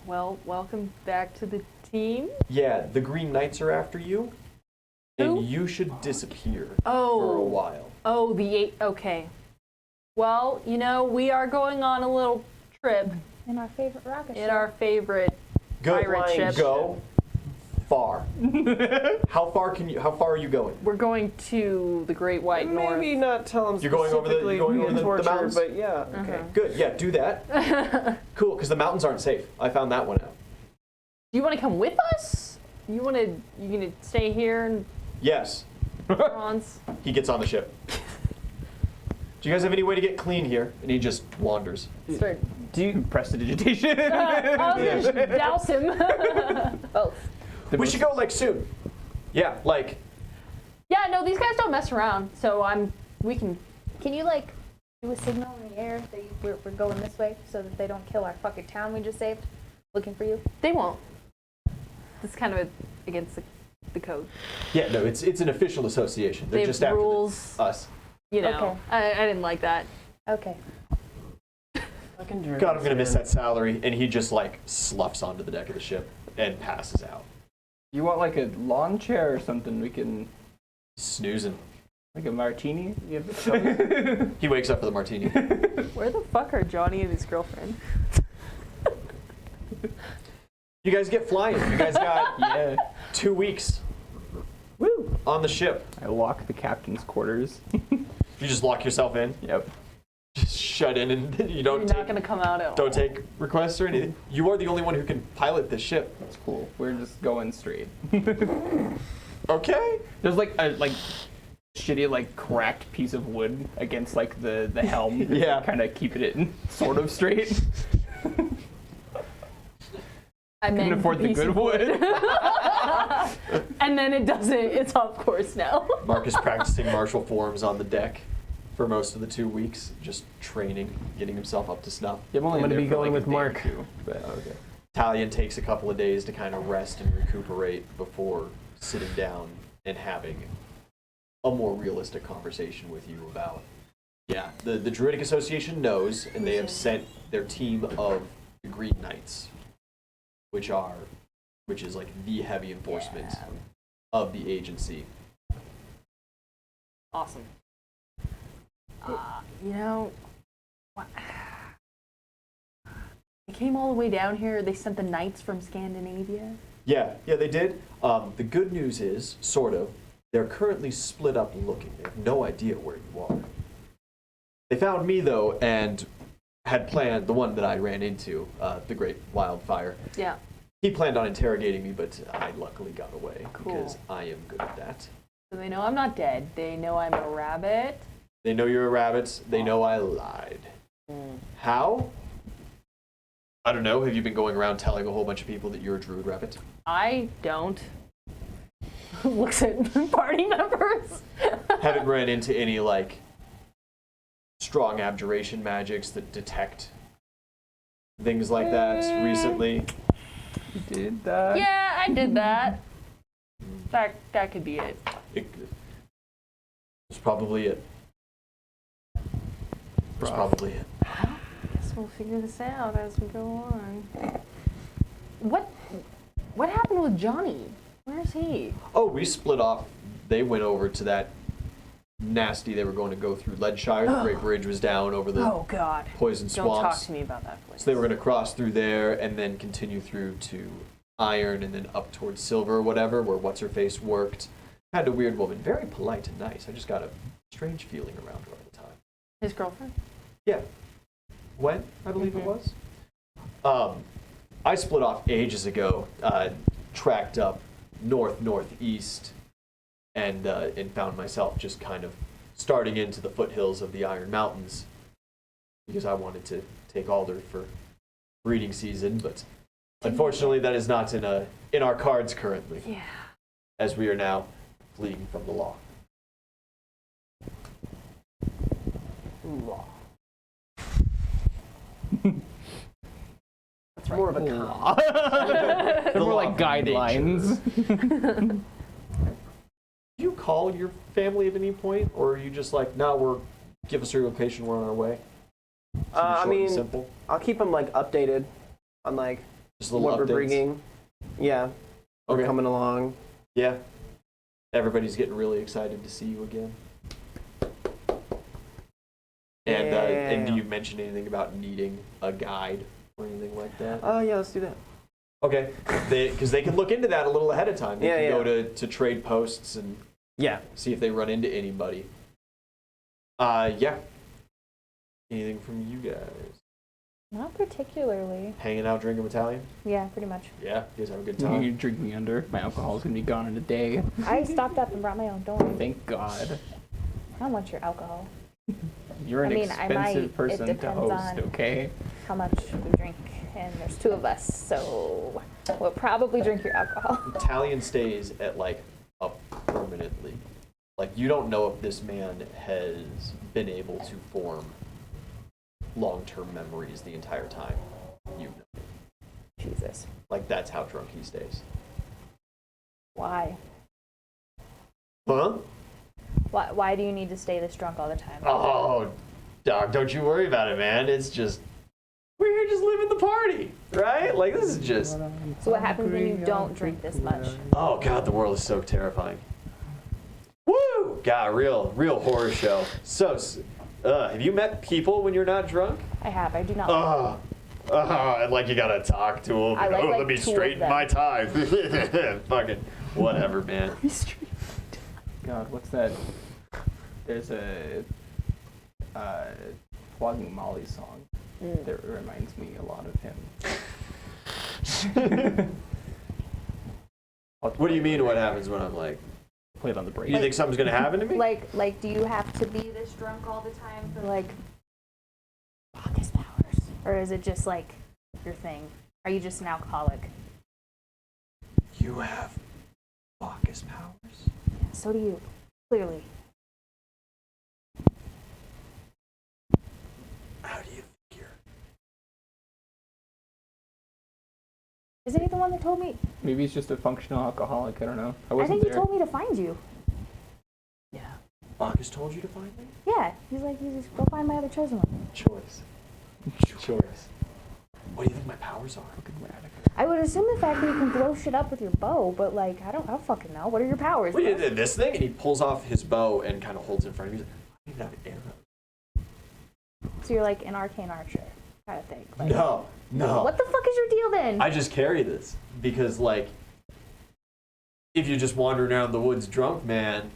Well, welcome back to the team. Yeah, the Green Knights are after you, and Who? you should disappear for a Oh. while. Oh, the 8. Okay. Well, you know, we are going on a little trip In our favorite rocket in ship. our favorite Go, pirate ship. go far. How far are you going? We're going to the Great White North. Maybe not tell them You're going over the- specifically you're going over the torture, mountains? but yeah. Okay, good. Yeah, do that. Cool, because the mountains aren't safe. I found that one out. Do you want to come with us? You gonna stay here in Yes, Bronze? he gets on the ship. Do you guys have any way to get clean here? And he just wanders. Start. Do you prestidigitation? I was gonna douse him. Both. We should go like soon. Yeah, like Yeah, no, these guys don't mess around. So we can. Can you like do a signal in the air that we're going this way so that they don't kill our fucking town we just saved? Looking for you. They won't. It's kind of against the code. yeah, no, it's an official association. They're They just have after rules. us. You know, Okay. I didn't like that. Okay. Fucking drinks, God, I'm gonna miss man. that salary. And he just like sloughs onto the deck of the ship and passes out. You want like a lawn chair or something? We can Snoozing. like a martini. You have the He wakes up for the martini. Where the fuck are Johnny and his girlfriend? You guys get flying. You guys got yeah. 2 weeks Woo! on the ship. I lock the captain's quarters. You just lock yourself in, Yep. just shut in, and you You're don't not gonna come out at all. don't take requests or anything. You are the only one who can pilot this ship. That's cool. We're just going straight. Okay. There's like a shitty like cracked piece of wood against like the helm. Yeah. Kind of keeping it sort of straight. I Couldn't meant afford the piece good of wood. And then it doesn't. It's off course now. Mark is practicing martial forms on the deck for most of the 2 weeks, just training, getting himself up to snuff. I'm only I'm gonna there be for, going like, with a day or Mark. two, but Okay. Talion takes a couple of days to kind of rest and recuperate before sitting down and having a more realistic conversation with you about. Yeah, the Druidic Association knows, and they have sent their team of the Green Knights, which is like the heavy enforcement of the agency. Awesome. You know, they came all the way down here. They sent the knights from Scandinavia. Yeah, they did. The good news is, sort of, they're currently split up looking. They have no idea where you are. They found me, though, and had planned, the one that I ran into, the Great Wildfire. Yeah. He planned on interrogating me, but I luckily got away Cool. because I am good at that. So they know I'm not dead. They know I'm a rabbit. They know you're a rabbit. They know I lied. How? I don't know. Have you been going around telling a whole bunch of people that you're a druid rabbit? I don't. Looks at party members. Haven't ran into any, like, strong abjuration magics that detect things like that recently? you did that. Yeah, I did that. That could be it. It's probably it. It's Rough. probably it. Guess we'll figure this out as we go on. What happened with Johnny? Where's he? Oh, we split off. They went over to that nasty. They were going to go through Leadshire. The Great Bridge was down over the Oh God! poison Don't swamps. talk to me about that place. So they were going to cross through there and then continue through to Iron and then up towards Silver or whatever, where What's-Her-Face worked. Kind of weird woman. Very polite and nice. I just got a strange feeling around her all the time. His girlfriend? Yeah. When, I believe it was. I split off ages ago, tracked up northeast, and found myself just kind of starting into the foothills of the Iron Mountains because I wanted to take Alder for breeding season, but unfortunately that is not in our cards currently, Yeah. as we are now fleeing from the law. Law. That's more of a con. They're more like law of nature. guidelines. Do you call your family at any point, or are you just like, no, give us your location, we're on our way? I Short and mean, simple. I'll keep them like updated on like Just little what updates. we're bringing. Yeah, we're Okay. coming along. Yeah. Everybody's getting really excited to see you again. And do you mention anything about needing a guide or anything like that? Oh yeah, let's do that. Okay, because they can look into that a little ahead of time. They Yeah, can yeah. go to trade posts and Yeah. see if they run into anybody. Yeah. Anything from you guys? Not particularly. Hanging out, drinking Italian? Yeah, pretty much. Yeah, you guys have a good You're time. drinking under. My alcohol's gonna be gone in a day. I stocked up and brought my own. Don't worry. Thank God. I don't want your alcohol. You're an I mean, I expensive might. It person to depends host, on- okay? How much we drink, and there's 2 of us, so we'll probably drink your alcohol. Italian stays at like a permanently. Like you don't know if this man has been able to form long-term memories the entire time. You know. Jesus. Like that's how drunk he stays. Why? Huh? Why do you need to stay this drunk all the time? Oh, dog, don't you worry about it, man. It's just We're here just living the party, right? Like, this is just... So what happens when you don't drink this much? Oh, God, the world is so terrifying. Woo! God, real horror show. So, have you met people when you're not drunk? I have. I do not. And like you gotta talk to them. I like, oh, like, let me two of straighten them. my tie. Fucking whatever, man. God, what's that? There's a Flogging Molly song that reminds me a lot of him. What do you mean? What happens when I'm like? Play it on the break. You think something's gonna happen to me? Like, do you have to be this drunk all the time for like Bacchus powers, or is it just like your thing? Are you just an alcoholic? You have Bacchus powers. So do you, clearly. How do you figure? Isn't he the one that told me? Maybe he's just a functional alcoholic. I don't know. I I wasn't think he there. told me to find you. Yeah. Bacchus told you to find me? Yeah, he's like, you just go find my other chosen one. Choice. What do you think my powers are? I would assume the fact that you can blow shit up with your bow, but like, I don't fucking know. What are your powers? What, bro? this thing? And he pulls off his bow and kind of holds it in front of me. He's like, I don't even have an arrow. So you're like an arcane archer kind of thing. Like, No. What the fuck is your deal then? I just carry this because, like, if you're just wandering around the woods drunk, man,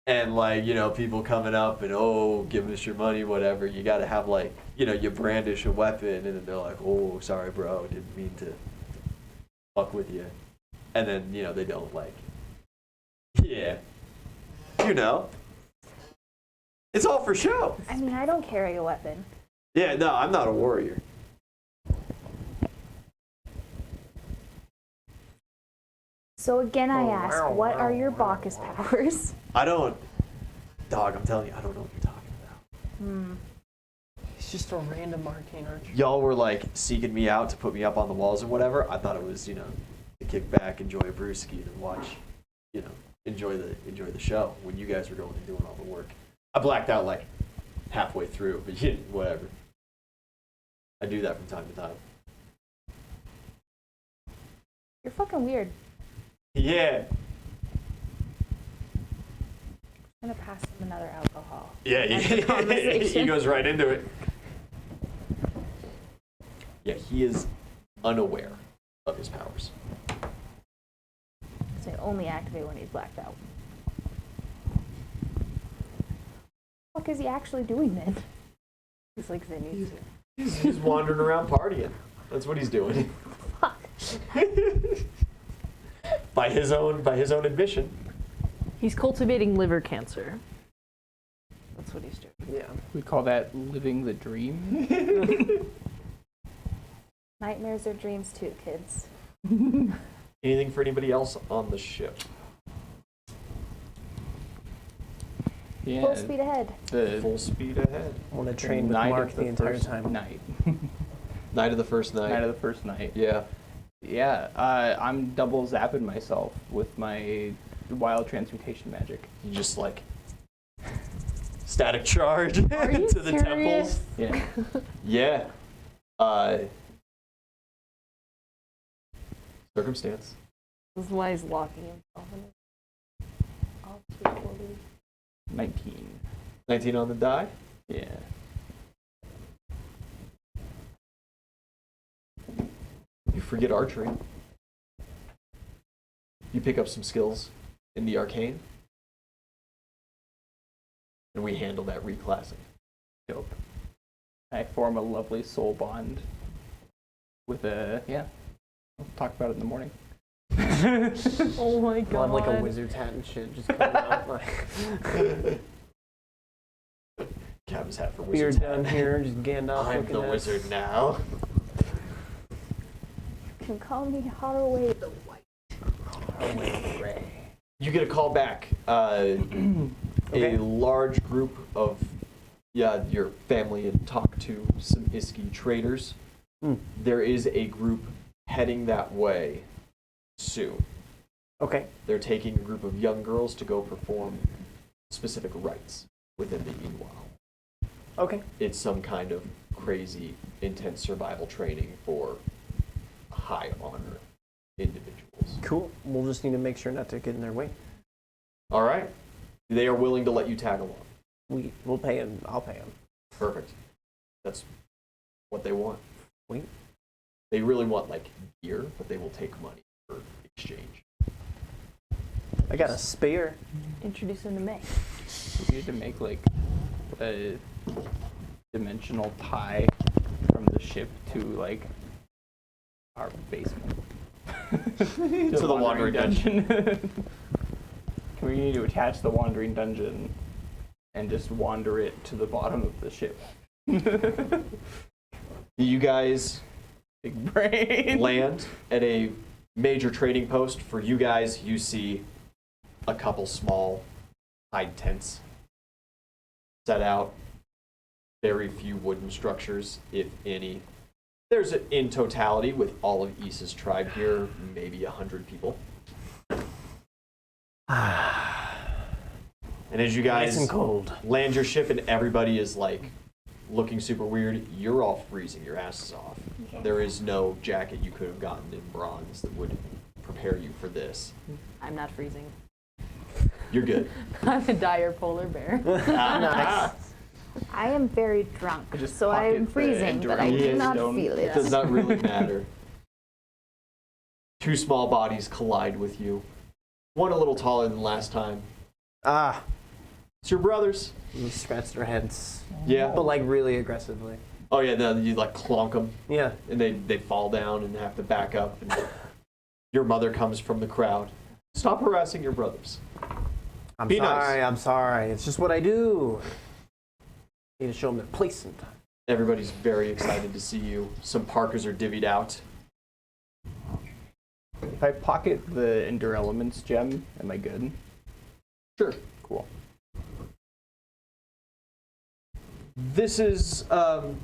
and, like, you know, people coming up and, oh, give us your money, whatever, you got to have, like, you know, you brandish a weapon, and then they're like, oh, sorry, bro, didn't mean to fuck with you. And then, you know, they don't, like, yeah, you know. It's all for show. I mean, I don't carry a weapon. Yeah, no, I'm not a warrior. So again, I ask, what are your Bacchus powers? I don't, dog, I'm telling you, I don't know what you're talking about. He's just a random arcane archer. Y'all were like seeking me out to put me up on the walls and whatever. I thought it was, you know, to kick back, enjoy a brewski, and watch, you know, enjoy the show when you guys were going and doing all the work. I blacked out like halfway through, but yeah, whatever. I do that from time to time. You're fucking weird. Yeah. I'm gonna pass him another alcohol. Yeah, End the conversation. he goes right into it. Yeah, he is unaware of his powers. So they only activate when he's blacked out. What the fuck is he actually doing then? He's like Zinni. He's wandering around partying. That's what he's doing. Fuck. By his own admission. He's cultivating liver cancer. That's what he's doing. Yeah. We call that living the dream. Nightmares are dreams too, kids. Anything for anybody else on the ship? Yeah. Full speed ahead. The Full speed ahead. I want to train with night Mark of the entire first time. Night. Night of the first night. Night of the first night. Yeah. Yeah. I'm double zapping myself with my wild transmutation magic. You just like static charge Are you to the temples. Yeah. Yeah. Circumstance. This is why he's locking himself in it. All equally. 19. 19 on the die. Yeah. You forget archery. You pick up some skills in the arcane. And we handle that reclassing. Dope. I form a lovely soul bond with a, yeah. We'll talk about it in the morning. Oh my god. We'll have like a wizard's hat and shit just coming out. Like, Captain's hat for beard wizard's down hat. here, just Gandalf I'm looking the at us. wizard now. You can call me Holloway the White. You get a call back. A large group of your family and talk to some Iski traders. There is a group heading that way soon. Okay. They're taking a group of young girls to go perform specific rites within the Inwal. Okay. It's some kind of crazy, intense survival training for high honor individuals. Cool. We'll just need to make sure not to get in their way. All right. They are willing to let you tag along. We'll pay him. I'll pay him. Perfect. That's what they want. Sweet. They really want like gear, but they will take money for exchange. I got a spear. Introduce him to May. We need to make like a dimensional tie from the ship to like our basement. To the wandering dungeon. We need to attach the wandering dungeon and just wander it to the bottom of the ship. You guys Big brain. land at a major trading post. For you guys, you see a couple small hide tents set out. Very few wooden structures, if any. There's, in totality, with all of Issa's tribe here, maybe 100 people. And as you Nice guys and cold. land your ship and everybody is like looking super weird, you're all freezing your asses off. Okay. There is no jacket you could have gotten in bronze that would prepare you for this. I'm not freezing. You're good. I'm a dire polar bear. Nice. I am very drunk, Just so I am pocket the freezing, but I endurance do not stone. feel It it. does not really matter. Two small bodies collide with you. One a little taller than last time. Ah, It's your brothers. you scratch their heads. Yeah. But like really aggressively. Oh yeah, then you like clonk them Yeah. and they fall down and have to back up. And your mother comes from the crowd. Stop harassing your brothers. I'm Be nice. sorry, I'm sorry. It's just what I do. Need to show them their place sometime. Everybody's very excited to see you. Some parkas are divvied out. If I pocket the Endure Elements gem, am I good? Sure. Cool. This is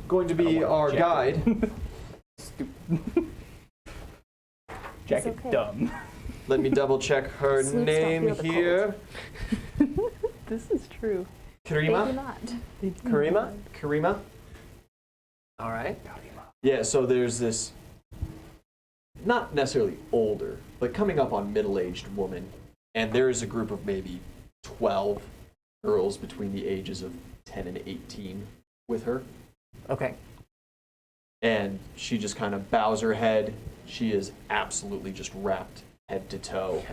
going to be I don't our want a guide. Stupid. Jacket okay. dumb. Let me double check her Sleuths don't name feel the here. This is true. They do Karima? not. Karima? Karima? All right. Yeah, so there's this, not necessarily older, but coming up on middle-aged woman. And there is a group of maybe 12 girls between the ages of 10 and 18 with her. Okay. And she just kind of bows her head. She is absolutely just wrapped head to toe.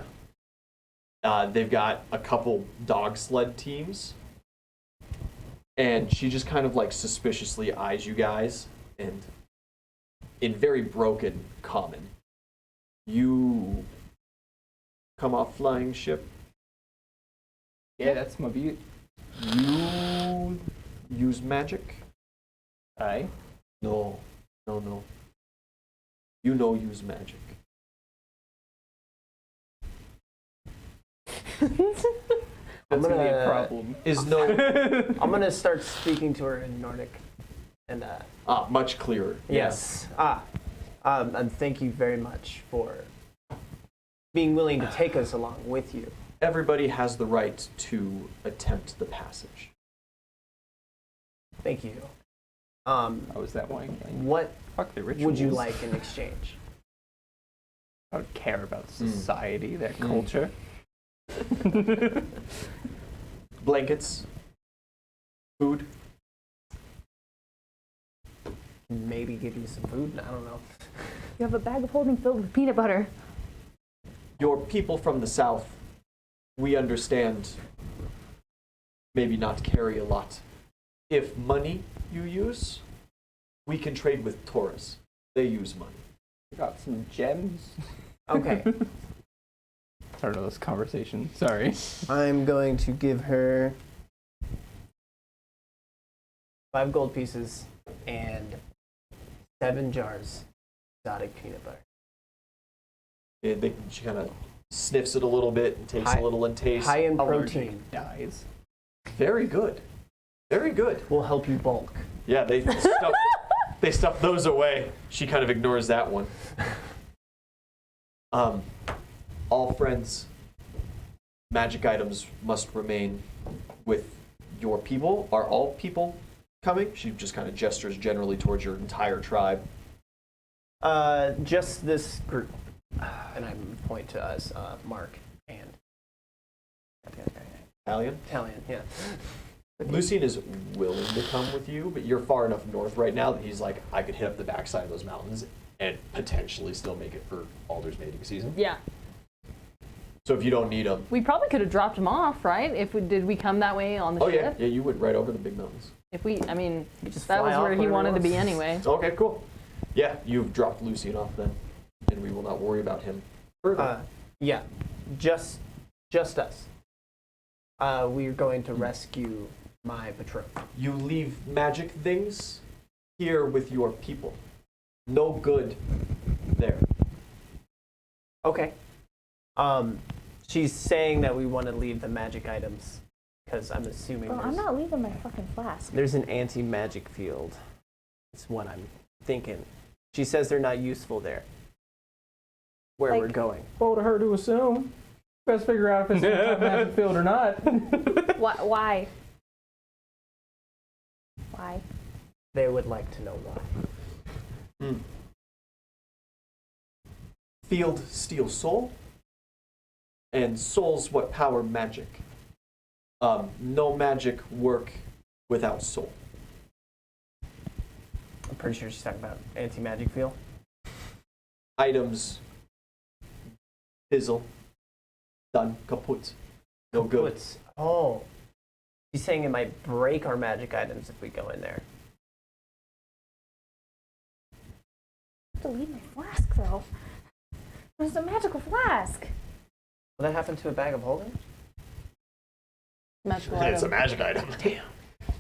They've got a couple dog sled teams. And she just kind of like suspiciously eyes you guys and in very broken common, you come off flying ship. Yeah, that's my view. You use magic? Aye. No. You know use magic. That's gonna be a gonna- problem. Is no I'm gonna start speaking to her in Nordic. And much clearer. yes. And thank you very much for being willing to take us along with you. Everybody has the right to attempt the passage. Thank you. How is that one? What Fuck the rituals. would you like in exchange? I don't care about society, that culture. Blankets, food. Maybe give you some food? I don't know. You have a bag of holding filled with peanut butter. Your people from the south, we understand maybe not carry a lot. If money you use, we can trade with Taurus. They use money. Got some gems. Okay. I don't know this conversation. Sorry. I'm going to give her 5 gold pieces and 7 jars of exotic peanut butter. She kind of sniffs it a little bit and takes High- a little and tastes. High in Allergic protein dies. Very good. Very good. will help you bulk. Yeah, they stuff those away. She kind of ignores that one. All friends, magic items must remain with your people. Are all people coming? She just kind of gestures generally towards your entire tribe. Just this group. And I point to us, Mark and Italian? Italian, yeah. Lucian is willing to come with you, but you're far enough north right now that he's like, I could hit up the backside of those mountains and potentially still make it for Alder's mating season. Yeah. So if you don't need him, We probably could have dropped him off, right? Did we come that way on the oh ship? yeah, you went right over the big mountains. If we, I mean, just that fly was off where he whenever wanted to be wants. anyway. Okay, cool. Yeah, you've dropped Lucian off then, and we will not worry about him further. Yeah, just us. We're going to rescue my betrothed. You leave magic things here with your people. No good there. Okay. She's saying that we want to leave the magic items because I'm assuming Bro, I'm not leaving my fucking flask. there's an anti-magic field. That's what I'm thinking. She says they're not useful there. Where we're Like- going. Well, to her to assume. Best figure out if it's a magic field or not. Why? Why? They would like to know why. Field steals soul, and soul's what power magic. No magic work without soul. I'm pretty sure she's talking about anti-magic field. Items fizzle, done, kaput. No good. Puts- Oh. She's saying it might break our magic items if we go in there. I have to leave my flask though. It's a magical flask. Will that happen to a bag of holding? Magical It's a item. magic item. Damn.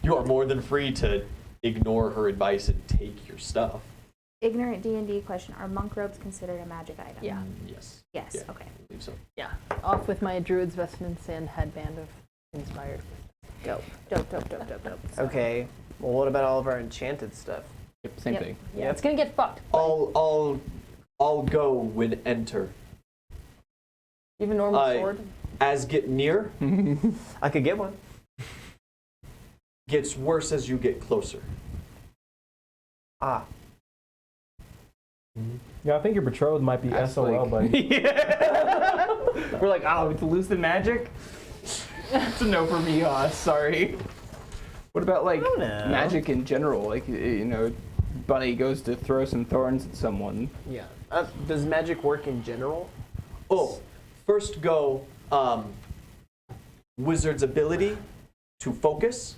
You are more than free to ignore her advice and take your stuff. Ignorant D&D question: are monk robes considered a magic item? Yeah. Yes. Yes. Yeah. Okay. I believe so. Yeah. Off with my druid's vestments and headband of inspired. Go. Dope. Okay. Well, what about all of our enchanted stuff? Yep, same Yep. thing. Yeah, Yep. it's gonna get fucked. I'll go when enter. You have a normal I- sword? As get near, I could get one. gets worse as you get closer. Ah. Yeah, I think your betrothed might be That's SOL, like- buddy. We're like, oh, to lose the magic? It's a no for me, sorry. What about like Oh, no. magic in general? Like, you know, Bunny goes to throw some thorns at someone. Yeah. Does magic work in general? Oh, first go wizard's ability to focus.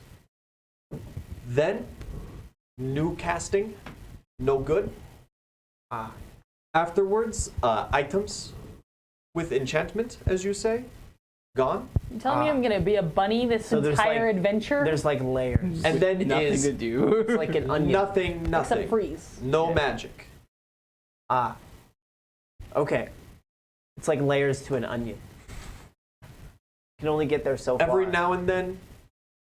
Then new casting, no good. Ah. Afterwards, items with enchantment, as you say, gone. You telling me I'm gonna be a bunny this So there's, entire like- adventure? There's like layers. And then Nothing is to do. It's like an onion. nothing. Except freeze. No magic. Ah. Okay. It's like layers to an onion. You can only get there so far. Every now and then,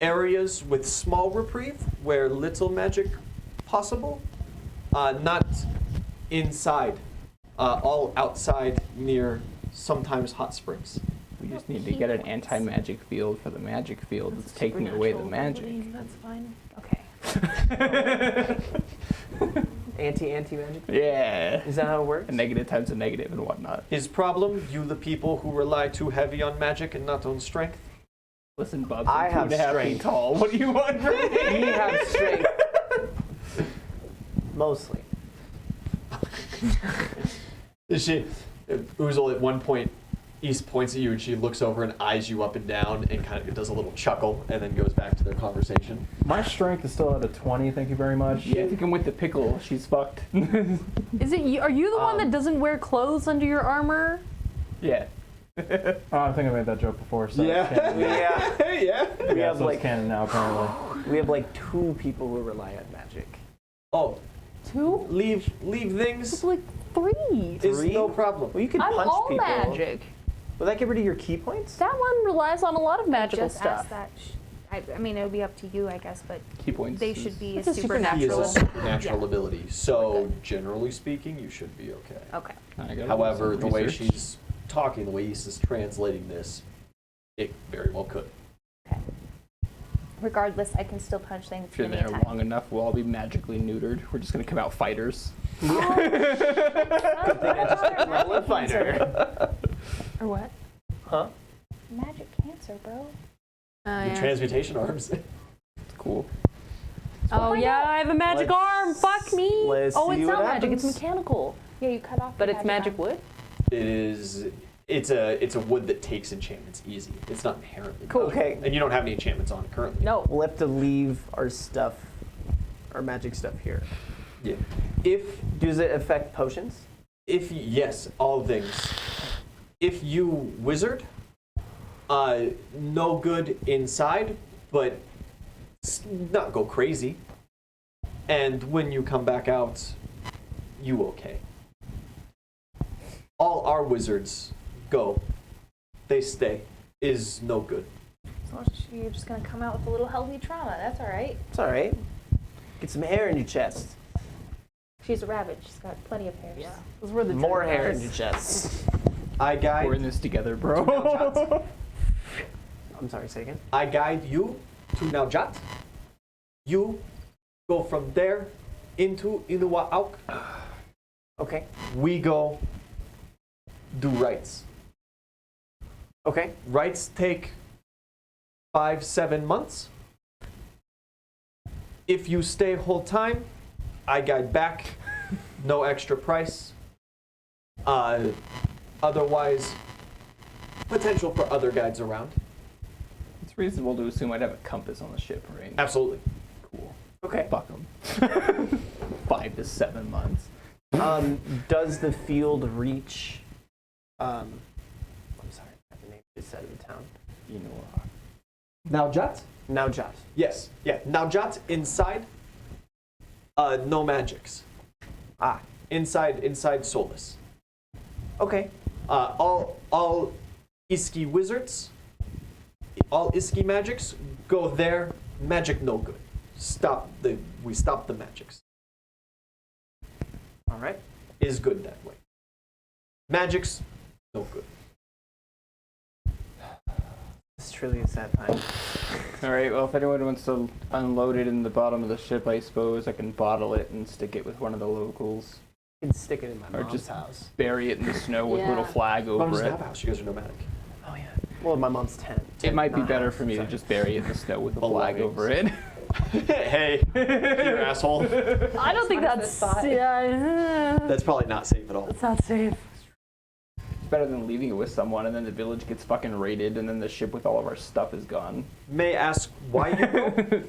areas with small reprieve where little magic possible. Not inside. All outside near sometimes hot springs. We just need to get an anti-magic field for the magic field that's taking away the magic. That's fine. Okay. Anti-magic? Yeah. Is that how it works? A negative times a negative and whatnot. His problem, you the people who rely too heavy on magic and not on strength. Listen, Bub, I I'm have 2.5 feet strength. tall. What do you want from me? We have strength. Mostly. She, Oozle at one point, East points at you and she looks over and eyes you up and down and kind of does a little chuckle and then goes back to their conversation. My strength is still at a 20, thank you very much. Yeah, I think I'm with the pickle. She's fucked. Is it you? Are you the one that doesn't wear clothes under your armor? Yeah. Oh, I think I made that joke before, so it's canon. Yeah. yeah. We Yeah, have so like it's canon now, apparently. we have like 2 people who rely on magic. Oh, 2? leave It's things like 3. is 3? no problem. Well, you can I'm punch all people. magic. Will that get rid of your key points? That one relies on a lot of magical Just stuff. ask that. I mean, it would be up to you, I guess, but Key points. they should be a It's a He is supernatural. a supernatural Yeah. ability, so generally speaking, you should be okay. Okay. I gotta However, do the some way research. she's talking, the way East is translating this, it very well could. regardless, I can still punch things If you're many there times. long enough, we'll all be magically neutered. We're just gonna come out fighters. Level fighter. Or what? Huh? Magic cancer, bro. Yeah. Transmutation arms. It's cool. Oh yeah, I have a magic arm. Fuck me. Let's Oh, see it's what not magic. It's happens. mechanical. Yeah, you cut off. But the it's magic arm. wood. It is. It's a wood that takes enchantments easy. It's not inherently Cool. magic. Okay. And you don't have any enchantments on it currently. No. We'll have to leave our stuff, our magic stuff here. Yeah. Does it affect potions? Yes, all things. If you wizard, no good inside, but not go crazy. And when you come back out, you okay. All our wizards go. They stay. Is no good. As long as you're just gonna come out with a little healthy trauma. That's all right. It's all right. Get some hair in your chest. She's a rabbit. She's got plenty of hairs. Yeah. Those were the More dread hair in guys. your chest. I We're guide. in this together, bro. I'm sorry, say again. I guide you to Naujat. You go from there into Inuwa Auk. Okay. We go do rites. Okay. Rites take 5-7 months. If you stay whole time, I guide back. No extra price. Otherwise, potential for other guides around. It's reasonable to assume I'd have a compass on the ship, right? Absolutely. Cool. Okay. Fuck them. 5 to 7 months. Does the field reach? I'm sorry, I have the name you said of the town. You know. Naujat? Naujat. Yes. Yeah. Naujat inside. No magics. Ah. Inside Solus. Okay. All Iski wizards, all Iski magics go there. Magic no good. We stop the magics. All right. Is good that way. Magics no good. It's truly a sad time. All right. Well, if anyone wants to unload it in the bottom of the ship, I suppose I can bottle it and stick it with one of the locals, You can stick it in my or mom's just house. bury it in the snow with a little Yeah. flag Mom over doesn't it. have a house. You guys are nomadic. Oh yeah. Well, my mom's 10. It might be not better half, for me to sorry. just bury it in the snow with a flag Belongings. over it. Hey, you asshole. I don't think Smash that's this spot. yeah. That's probably not safe at all. That's not safe. It's better than leaving it with someone and then the village gets fucking raided and then the ship with all of our stuff is gone. May I ask why you go?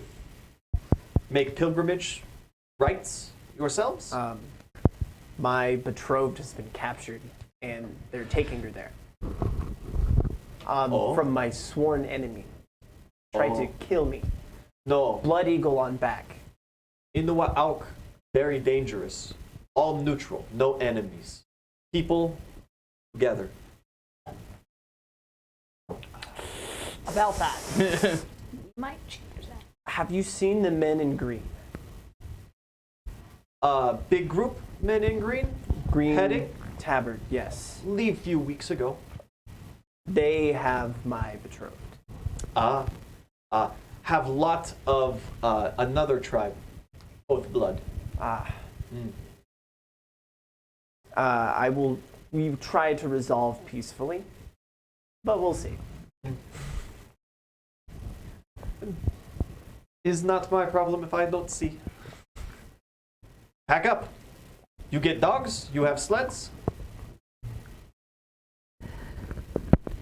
Make pilgrimage rites yourselves? My betrothed has been captured, and they're taking her there. Oh. From my sworn enemy. Tried to Oh. kill me. No. Blood eagle on back. Inuwa Auk, very dangerous. All neutral, no enemies. People together. About that. Might change that. Have you seen the men in green? Big group, men in green, Green Heading? tabard, yes. leave a few weeks ago. They have my betrothed. Have lot of another tribe, oath blood. We try to resolve peacefully, but we'll see. Is not my problem if I don't see. Pack up. You get dogs, you have sleds.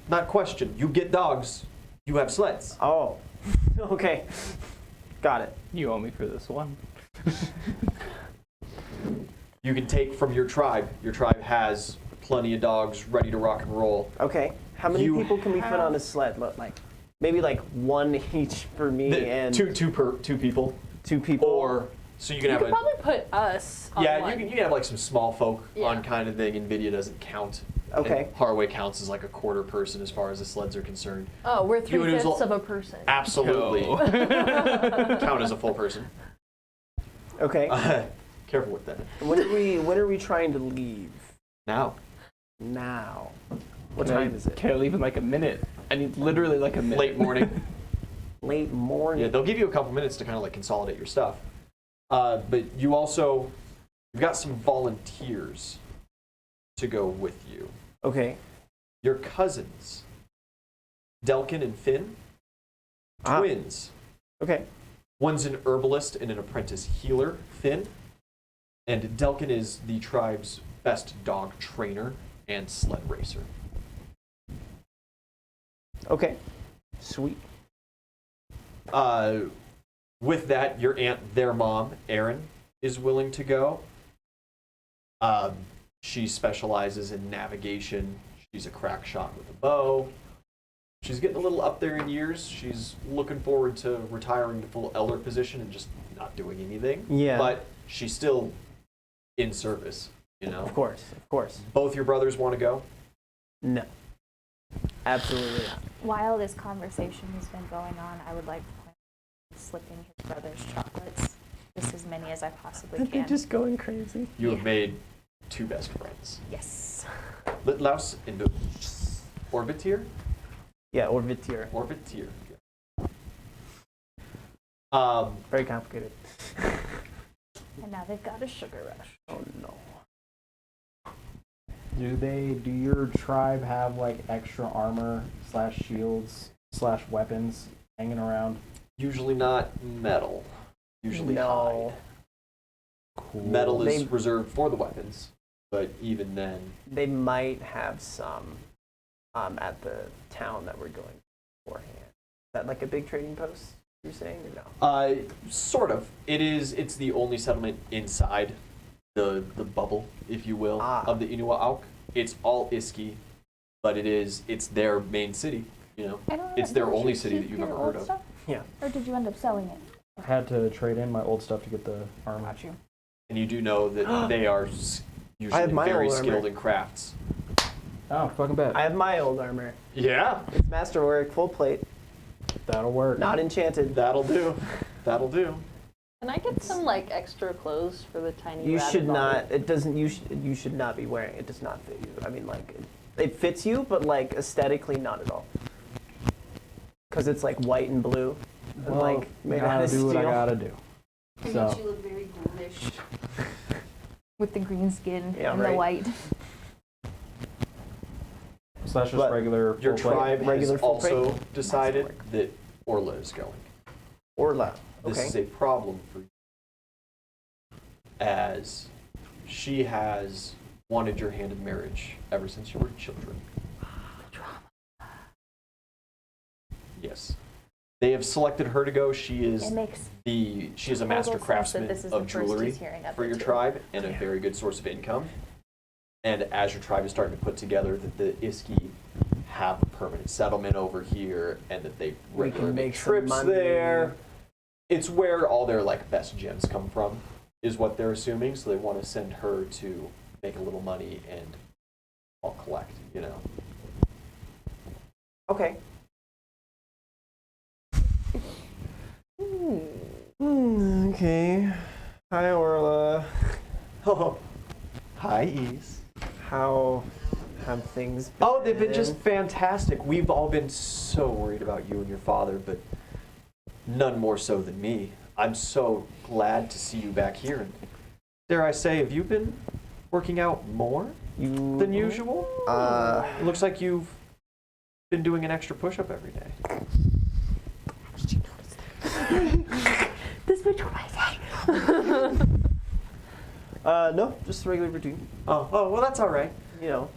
Not question. You get dogs, you have sleds. Oh, okay. Got it. You owe me for this one. You can take from your tribe. Your tribe has plenty of dogs ready to rock and roll. Okay. How many You people can we fit on a sled? Like, maybe like one each for me and Two people. two people. Or so you can You have could a probably put us on yeah. one. You can have like some small folk Yeah. on kind of thing. Nvidia doesn't count. Okay. And Haraway counts as like a quarter person as far as the sleds are concerned. Oh, we're You would use 3/5 a- of a person. Absolutely No. count as a full person. Okay. Careful with that. When are we trying to leave? Now. Now. What Can I- time is it? Can I leave in like a minute? I need literally like a minute. Late morning. Late morning. Yeah, they'll give you a couple minutes to kind of like consolidate your stuff. But you've got some volunteers to go with you. Okay. Your cousins, Delkin and Finn, twins. Okay. One's an herbalist and an apprentice healer, Finn. And Delkin is the tribe's best dog trainer and sled racer. Okay. Sweet. With that, your aunt, their mom, Erin, is willing to go. She specializes in navigation. She's a crack shot with a bow. She's getting a little up there in years. She's looking forward to retiring to full elder position and just not doing anything. Yeah. But she's still in service, you know? Of course. Both your brothers want to go? No. Absolutely not. While this conversation has been going on, I would like to point out slipping his brother's chocolates, just as many as I possibly They're can. just going crazy. You have made two best friends. Yes. Litlaus and Orbitier? Yeah, or Vitier. Orbitier. Very complicated. And now they've got a sugar rush. Oh no. Do your tribe have like extra armor / shields / weapons hanging around? Usually not metal. Usually No. hide. Metal is They- reserved for the weapons, but even then, They might have some at the town that we're going beforehand. Is that like a big trading post, you're saying, or no? sort of. It's the only settlement inside the bubble, if you will, of the Inuit. It's all Iski, but it's their main city. You know, I don't know. it's their Did you only city that keep you've your ever old heard of. stuff? Yeah. Or did you end up selling it? I had to trade in my old stuff to get the armor. Got you. And you do know that they are usually my very old armor. skilled in crafts. Oh, fucking bet. I have my old armor. Yeah, It's masterwork, full plate, That'll work. not enchanted. that'll do. That'll do. Can I get some like extra clothes for the tiny? You rabbit should body? not. It doesn't. You should not be wearing. It does not fit you. I mean, like, it fits you, but like aesthetically, not at all. Because it's like white and blue, and Well, like made out gotta of do steel. what I gotta do. It So makes you look very ghoulish. With the green skin Yeah, and right. the white. so that's just But regular. Your full plate? tribe has Regular full plate? also decided Masterwork. that Orla is going. Orla. This Okay. is a problem for you, as she has wanted your hand in marriage ever since you were children. Yes. They have selected her to go. She is It makes she is a total master sense that craftsman this is of the first jewelry he's hearing of for it, your too. tribe and a very good source of income. And as your tribe is starting to put together that the Iski have a permanent settlement over here and that they We can regularly make make some trips money. there, it's where all their like best gems come from, is what they're assuming. So they want to send her to make a little money and all collect, you know. Okay. Okay. Hi, Orla. Oh, hi, Ease. How have things been? Oh, they've been just fantastic. We've all been so worried about you and your father, but none more so than me. I'm so glad to see you back here. And dare I say, have you been working out more you than usual? It looks like you've been doing an extra push-up every day. This bitch what I say. No, just a regular routine. Oh, well, that's all right. You know.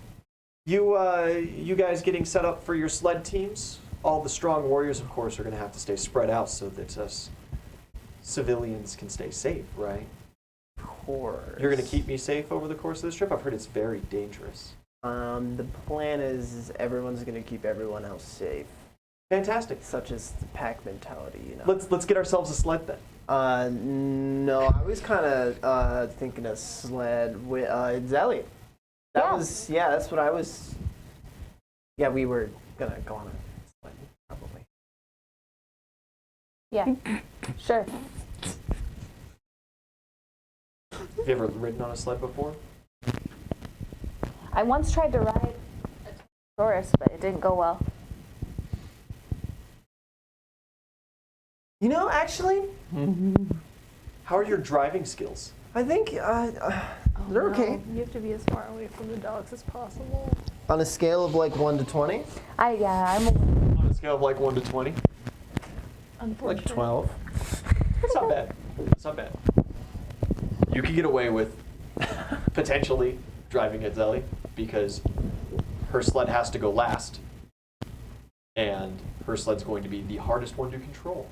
You guys getting set up for your sled teams? All the strong warriors, of course, are going to have to stay spread out so that us civilians can stay safe, right? Of course. You're going to keep me safe over the course of this trip? I've heard it's very dangerous. The plan is everyone's gonna keep everyone else safe, Fantastic. such as the pack mentality, you know. Let's get ourselves a sled then. No, I was kind of thinking a sled with Zelly. That's what I was. Yeah, we were gonna go on a sled, probably. Yeah, sure. Have you ever ridden on a sled before? I once tried to ride a Taurus, but it didn't go well. You know, actually, How are your driving skills? I think they're okay. You have to be as far away from the dogs as possible. On a scale of like 1 to 20. I'm On a scale of like 1 to 20? Unfortunately. Like 12. It's not bad. It's not bad. You can get away with potentially driving at Zelly because her sled has to go last, and her sled's going to be the hardest one to control.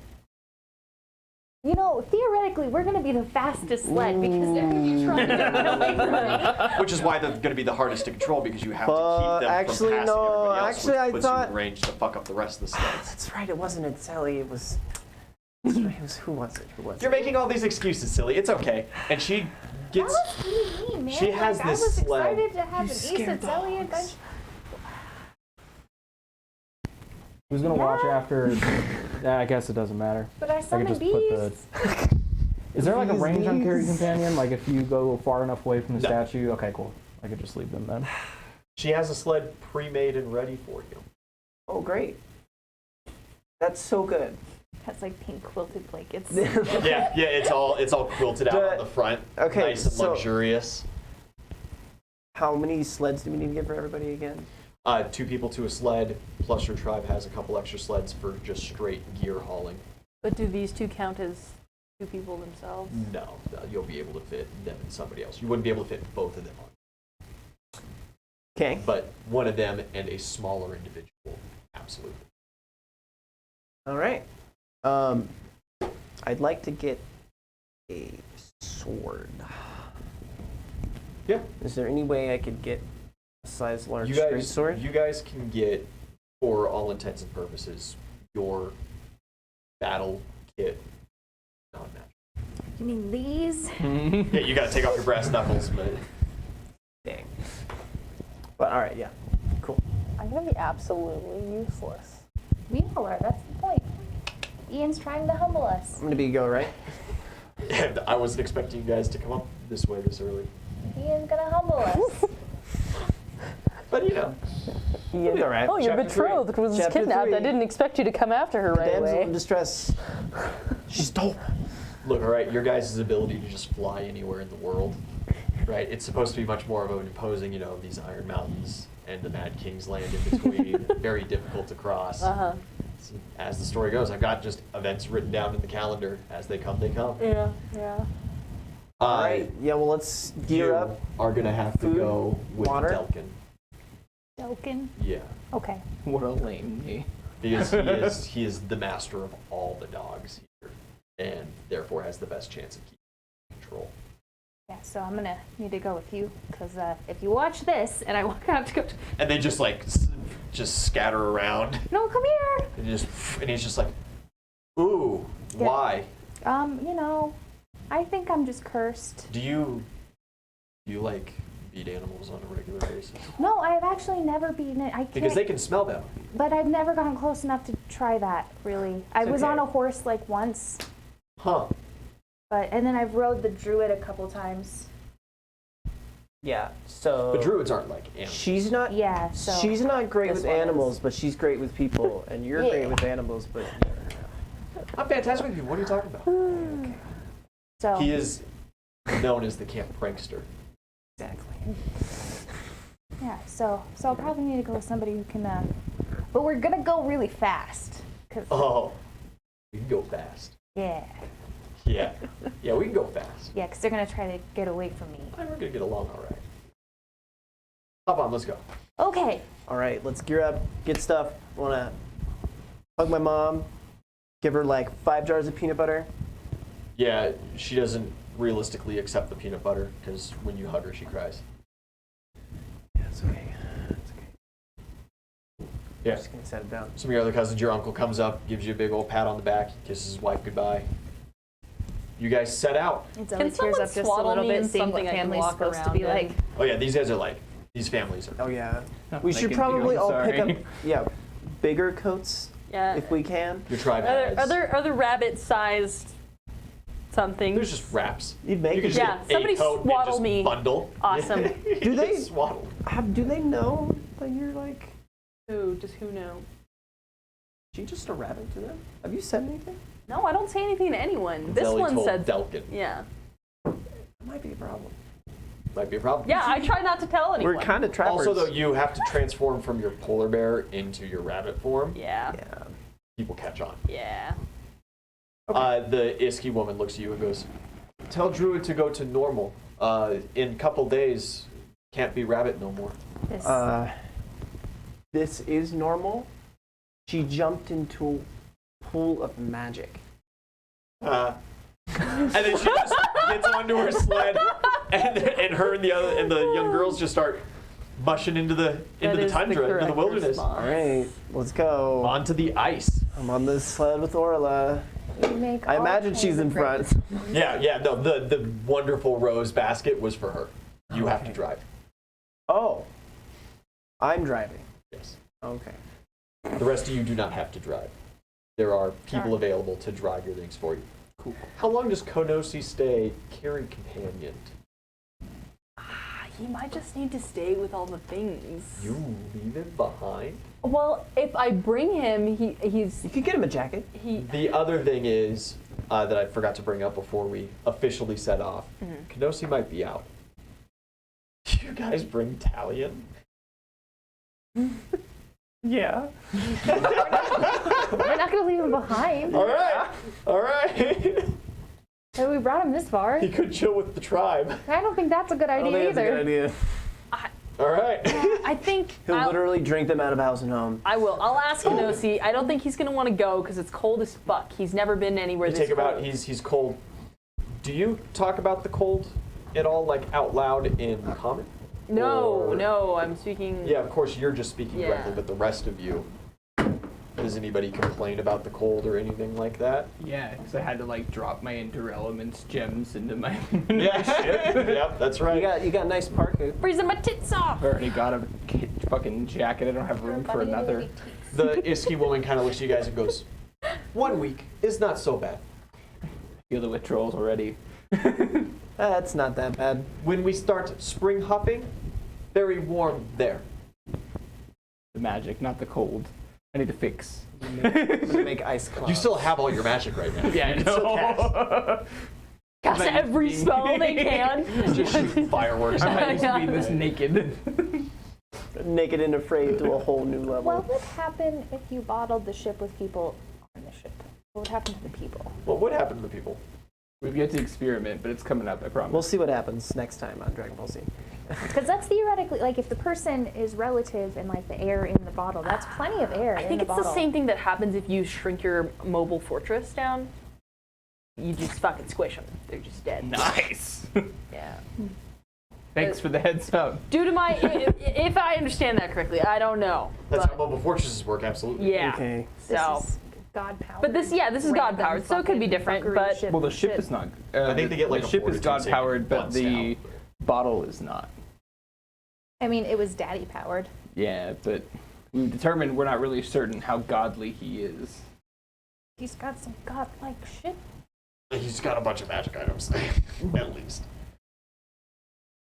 You know, theoretically, we're gonna be the fastest sled because they're gonna be trying to get away from me. Which is why they're going to be the hardest to control because you have to keep them actually, from passing no, everybody else, actually, which I puts thought- you in range to fuck up the rest of the sleds. That's right. It wasn't at Sally. It was. That's right, it was who was it? Who was You're it? making all these excuses, silly. It's okay. And she That gets. was really mean, man. She has like, this I was sled. excited to have You an ace scared at Zelly and dogs. Who's gonna watch Yeah. after? I guess it doesn't matter. But I I could summoned just put the. bees. Is there like a These range on carry bees. companion? Like if you go far enough away from the No. statue? Okay, cool. I could just leave them then. She has a sled pre-made and ready for you. Oh, great. That's so good. Has like pink quilted blankets. Yeah, it's all quilted out on the front. Okay, Nice and so- luxurious. How many sleds do we need to get for everybody again? 2 people to a sled, plus your tribe has a couple extra sleds for just straight gear hauling. But do these two count as 2 people themselves? No, you'll be able to fit them and somebody else. You wouldn't be able to fit both of them on. Okay. But one of them and a smaller individual, absolutely. All right. I'd like to get a sword. Yeah. Is there any way I could get a size large You straight guys, sword? you guys can get, for all intents and purposes, your battle kit non-match. You mean these? Yeah, you gotta take off your brass knuckles, but Dang. But all right, yeah. Cool. I'm gonna be absolutely useless. We all are. That's the point. Ian's trying to humble us. I'm gonna be go, right? and I wasn't expecting you guys to come up this way this early. Ian's gonna humble us. But you know, You'll be all right. Oh, your Chapter betrothed was Chapter kidnapped. I 3. didn't expect you to come after her The right damsel away. in distress. She's dope. look, all right, your guys' ability to just fly anywhere in the world, right? It's supposed to be much more of an imposing, you know, these Iron Mountains and the Mad King's Land in between, very difficult to cross. Uh-huh. As the story goes, I've got just events written down in the calendar. As they come, they come. Yeah, yeah. All right. Yeah. Well, let's gear you up. are gonna have to Food, go with water. Delkin. Delkin. Yeah, Okay. What a lame name. because he is the master of all the dogs here, and therefore has the best chance of keeping control. Yeah. So I'm gonna need to go with you because if you watch this and I walk out to go, And they just like just scatter around, no, come here. and he's just like, ooh, Yeah. why? You know, I think I'm just cursed. Do you like beat animals on a regular basis? No, I've actually never beaten it. I can't. Because they can smell them. But I've never gotten close enough to try that. Really, I was okay. on a horse like once, Huh. and then I've rode the druid a couple times. Yeah. So. But druids aren't like animals. She's not. Yeah. So She's not great This with one animals, is. but she's great with people, and you're great Yeah. with animals, but. I'm fantastic with people. What are you talking about? So He is known as the camp prankster. Exactly. yeah. So I'll probably need to go with somebody who can. But we're gonna go really fast. Cause Oh, we can go fast. yeah. Yeah. Yeah, we can go fast. Yeah, because they're gonna try to get away from me. We're going to get along all right. Hop on, let's go. Okay. All right. Let's gear up. Get stuff. Wanna hug my mom. Give her like 5 jars of peanut butter. Yeah, she doesn't realistically accept the peanut butter because when you hug her, she cries. Yeah, it's okay. It's okay. Yeah. Just gonna set it down. Some of your other cousins, your uncle comes up, gives you a big old pat on the back, kisses his wife goodbye. You guys set out. And Can Zoe tears someone up just a swaddle little me bit, in seeing something what I can family's walk supposed to around be in? like. Oh yeah, these guys are like, these families are. Oh yeah. Not We like should an probably eel, all pick up. sorry. Yeah, bigger coats Yeah. if we can. Your tribe Are has. there rabbit-sized something? There's just wraps. You'd make You can it. just Yeah, get somebody a coat and swaddle just me. bundle. Awesome. Do they- swaddle? Do they know that you're like? Who? Does who know? She just a rabbit to them? Have you said anything? No, I don't say anything to anyone. This Zelly one told said. Delkin. Yeah. That might be a problem. Might be a problem. Yeah, I try not to tell anyone. We're kind of trappers. Also, though, you have to transform from your polar bear into your rabbit form. Yeah. Yeah. People catch on. Yeah. The Iski woman looks at you and goes, "Tell Druid to go to normal. In a couple days, can't be rabbit no more." This is normal. She jumped into a pool of magic. And then she just gets onto her sled, and her and the young girls just start mushing into the tundra, into the wilderness, All right, let's go. onto the ice. I'm on this sled with Orla. You make I all imagine kinds she's of in great front. Yeah. No, the wonderful rose basket was for her. You have to drive. Oh, I'm driving. Yes. Okay. The rest of you do not have to drive. There are people Sure. available to drive your things for you. Cool. How long does Konosi stay carry companion? He might just need to stay with all the things. You leave him behind? Well, if I bring him, he's You could get him a jacket. he. The other thing is that I forgot to bring up before we officially set off. Konosi might be out. You guys bring Talion? Yeah. We're not gonna leave him behind. All right. So we brought him this far. He could chill with the tribe. I don't think that's a good I don't idea think that's a either. good idea. All right. I think He'll I'll, literally drink them out of house and home. I will. I'll ask Inosi. I don't think he's gonna want to go because it's cold as fuck. He's never been anywhere You this take him cold. out. He's cold. Do you talk about the cold at all, like out loud in common? No, Or- no. I'm speaking. Yeah, of course you're just speaking Yeah. directly, but the rest of you. Does anybody complain about the cold or anything like that? Yeah, because I had to like drop my Ender Elements gems into my, Yeah. ship. Yep, that's right. You got a nice parka. Freezing my tits off. I already got a fucking jacket. I don't have room for another. The Iski woman kind of looks at you guys and goes, 1 week is not so bad. Feel the withdrawals already. That's not that bad. When we start spring hopping, very warm there. The magic, not the cold. I need to fix. I'm gonna make ice clouds. You still have all your magic right now. Yeah, I You can still know. Cast every spell they can. Just shoot fireworks. I used to be Yeah. this naked. naked and afraid to a whole new level. What would happen if you bottled the ship with people on the ship? What would happen to the people? What would happen to the people? We've yet to experiment, but it's coming up. I promise. We'll see what happens next time on Dragon Ball Z. Because that's theoretically, like, if the person is relative and, like, the air in the bottle, that's plenty of air I in think the it's bottle. the same thing that happens if you shrink your mobile fortress down. You just fucking squish them. They're just dead. Nice. Yeah. Thanks for the heads up. Due to my, if I understand that correctly, I don't know. That's but, how mobile fortresses work, absolutely. yeah. Okay. So, This is God powered. but this is God powered, so it could be different. But Well, the ship is not. I think they get like the a ship is fortitude God saving powered, but once the now. bottle is not. I mean, it was daddy powered. Yeah, but we've determined we're not really certain how godly he is. He's got some godlike shit. He's got a bunch of magic items, at least.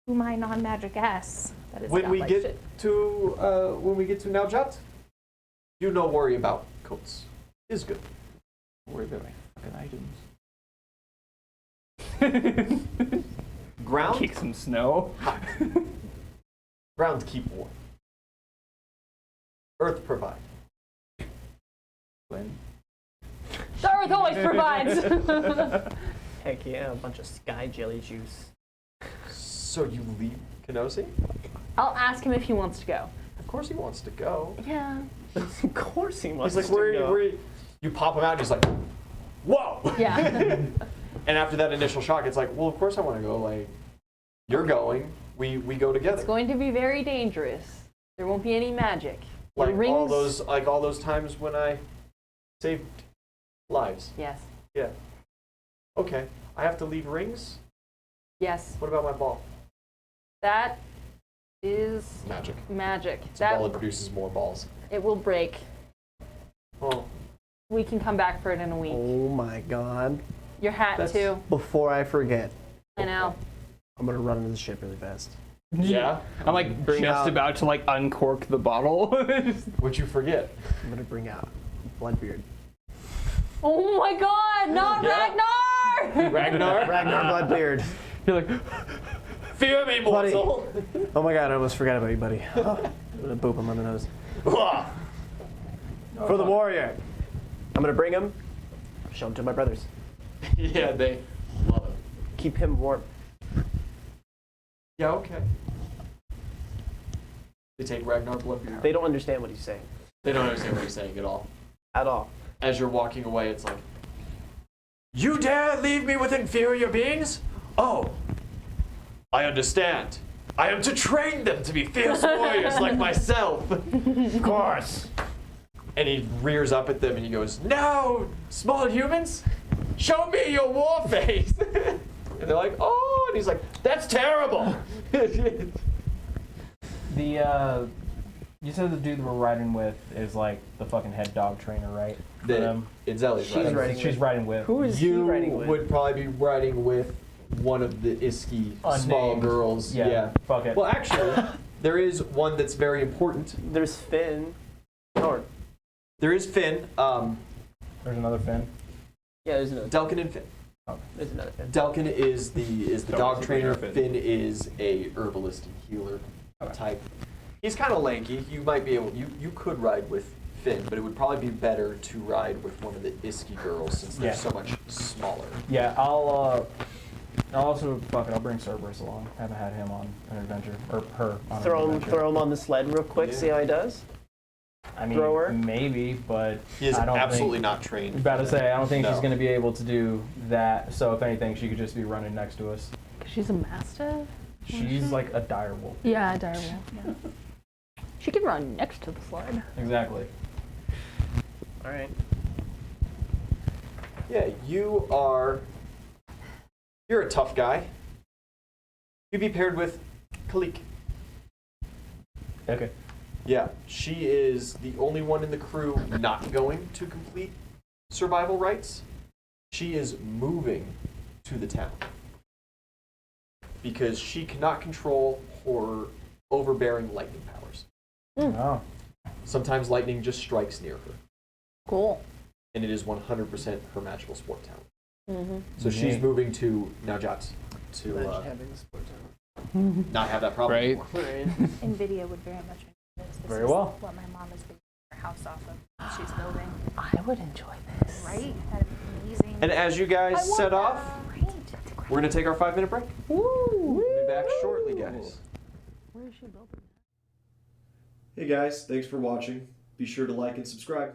Who my non-magic ass. That is When we godlike get shit. to Naujat, you no worry about coats. Is good. Don't worry about my fucking items. Ground, Kick some snow. ground keep warm. Earth provide. When? the earth always provides. Heck yeah, a bunch of sky jelly juice. So you leave Kenosi? I'll ask him if he wants to go. Of course he wants to go. Yeah. Of course he wants He's like, to where go. you pop him out and he's like, whoa! Yeah. And after that initial shock, it's like, well, of course I want to go. Like, you're going. We go together. It's going to be very dangerous. There won't be any magic. Your like rings. all those times when I saved lives. Yes. Yeah. Okay. I have to leave rings. Yes. What about my ball? That is Magic. magic. It's a That ball that produces more balls. it will break. Oh, We can come back for it in a week. Oh my god. Your hat That's- too. Before I forget, I know. I'm gonna run into the ship really fast. yeah. I'm like Bring just out- about to like uncork the bottle. What'd you forget? I'm gonna bring out Bloodbeard. Oh my god, not Yeah. Ragnar! Ragnar Bloodbeard. You're like, Fear me, Buddy. mortal. Oh my god, I almost forgot about you, buddy. I'm gonna boop him on the nose. For the warrior. I'm gonna bring him, show him to my brothers. Yeah, they love it. Keep him warm. Yeah, okay. They take Ragnar Bloodbeard. They don't understand what he's saying They don't understand what he's saying at all. at all. As you're walking away, it's like, you dare leave me with inferior beings? Oh, I understand. I am to train them to be fierce warriors like myself. Of course. And he rears up at them and he goes, now, small humans, show me your war face. And they're like, oh, and he's like, that's terrible. The you said the dude that we're riding with is like the fucking head dog trainer, right? For them? It's Ellie's She's riding. riding She's with. riding with. Who is he You riding with? would probably be riding with one of the Iski small Unnamed. girls. Yeah. Fuck it. Well, actually, there is one that's very important. There's Finn. Or, There is Finn. There's another Finn. yeah, there's another. Delkin and Finn. There's another Finn. Delkin is the dog Delkin's a trainer. Finn. Finn is a herbalist and healer type. He's kind of lanky. You might be able. You could ride with Finn, but it would probably be better to ride with one of the Iski girls since they're Yeah. so much smaller. Yeah, I'll also fuck it. I'll bring Cerberus along. Haven't had him on an adventure or her on an adventure. Throw him on the sled real quick. Yeah. See how he does. I mean, thrower? maybe, but He is I don't absolutely think, not trained. I was about to say, I don't think No. she's going to be able to do that. So if anything, she could just be running next to us. She's a mastiff? She's like a dire wolf. Yeah, direwolf. Yeah. She can run next to the sled. Exactly. All right. Yeah, you're a tough guy. You'd be paired with Kalik. Okay. Yeah, she is the only one in the crew not going to complete survival rites. She is moving to the town because she cannot control her overbearing lightning powers. Oh. Sometimes lightning just strikes near her, Cool. and it is 100% her magical sport talent. Mm-hmm. So she's Neat. moving to Naujat to Imagine having a sport talent. not have that problem Right. anymore. Right. NVIDIA would very much enjoy this. This Very is well. what my mom is building her house off of. She's building. I would enjoy this. Right? That'd be amazing. And as you guys set off, Right. we're going to take our 5-minute break. Woo! We'll be back shortly, guys. Where is she building? Hey guys, thanks for watching. Be sure to like and subscribe.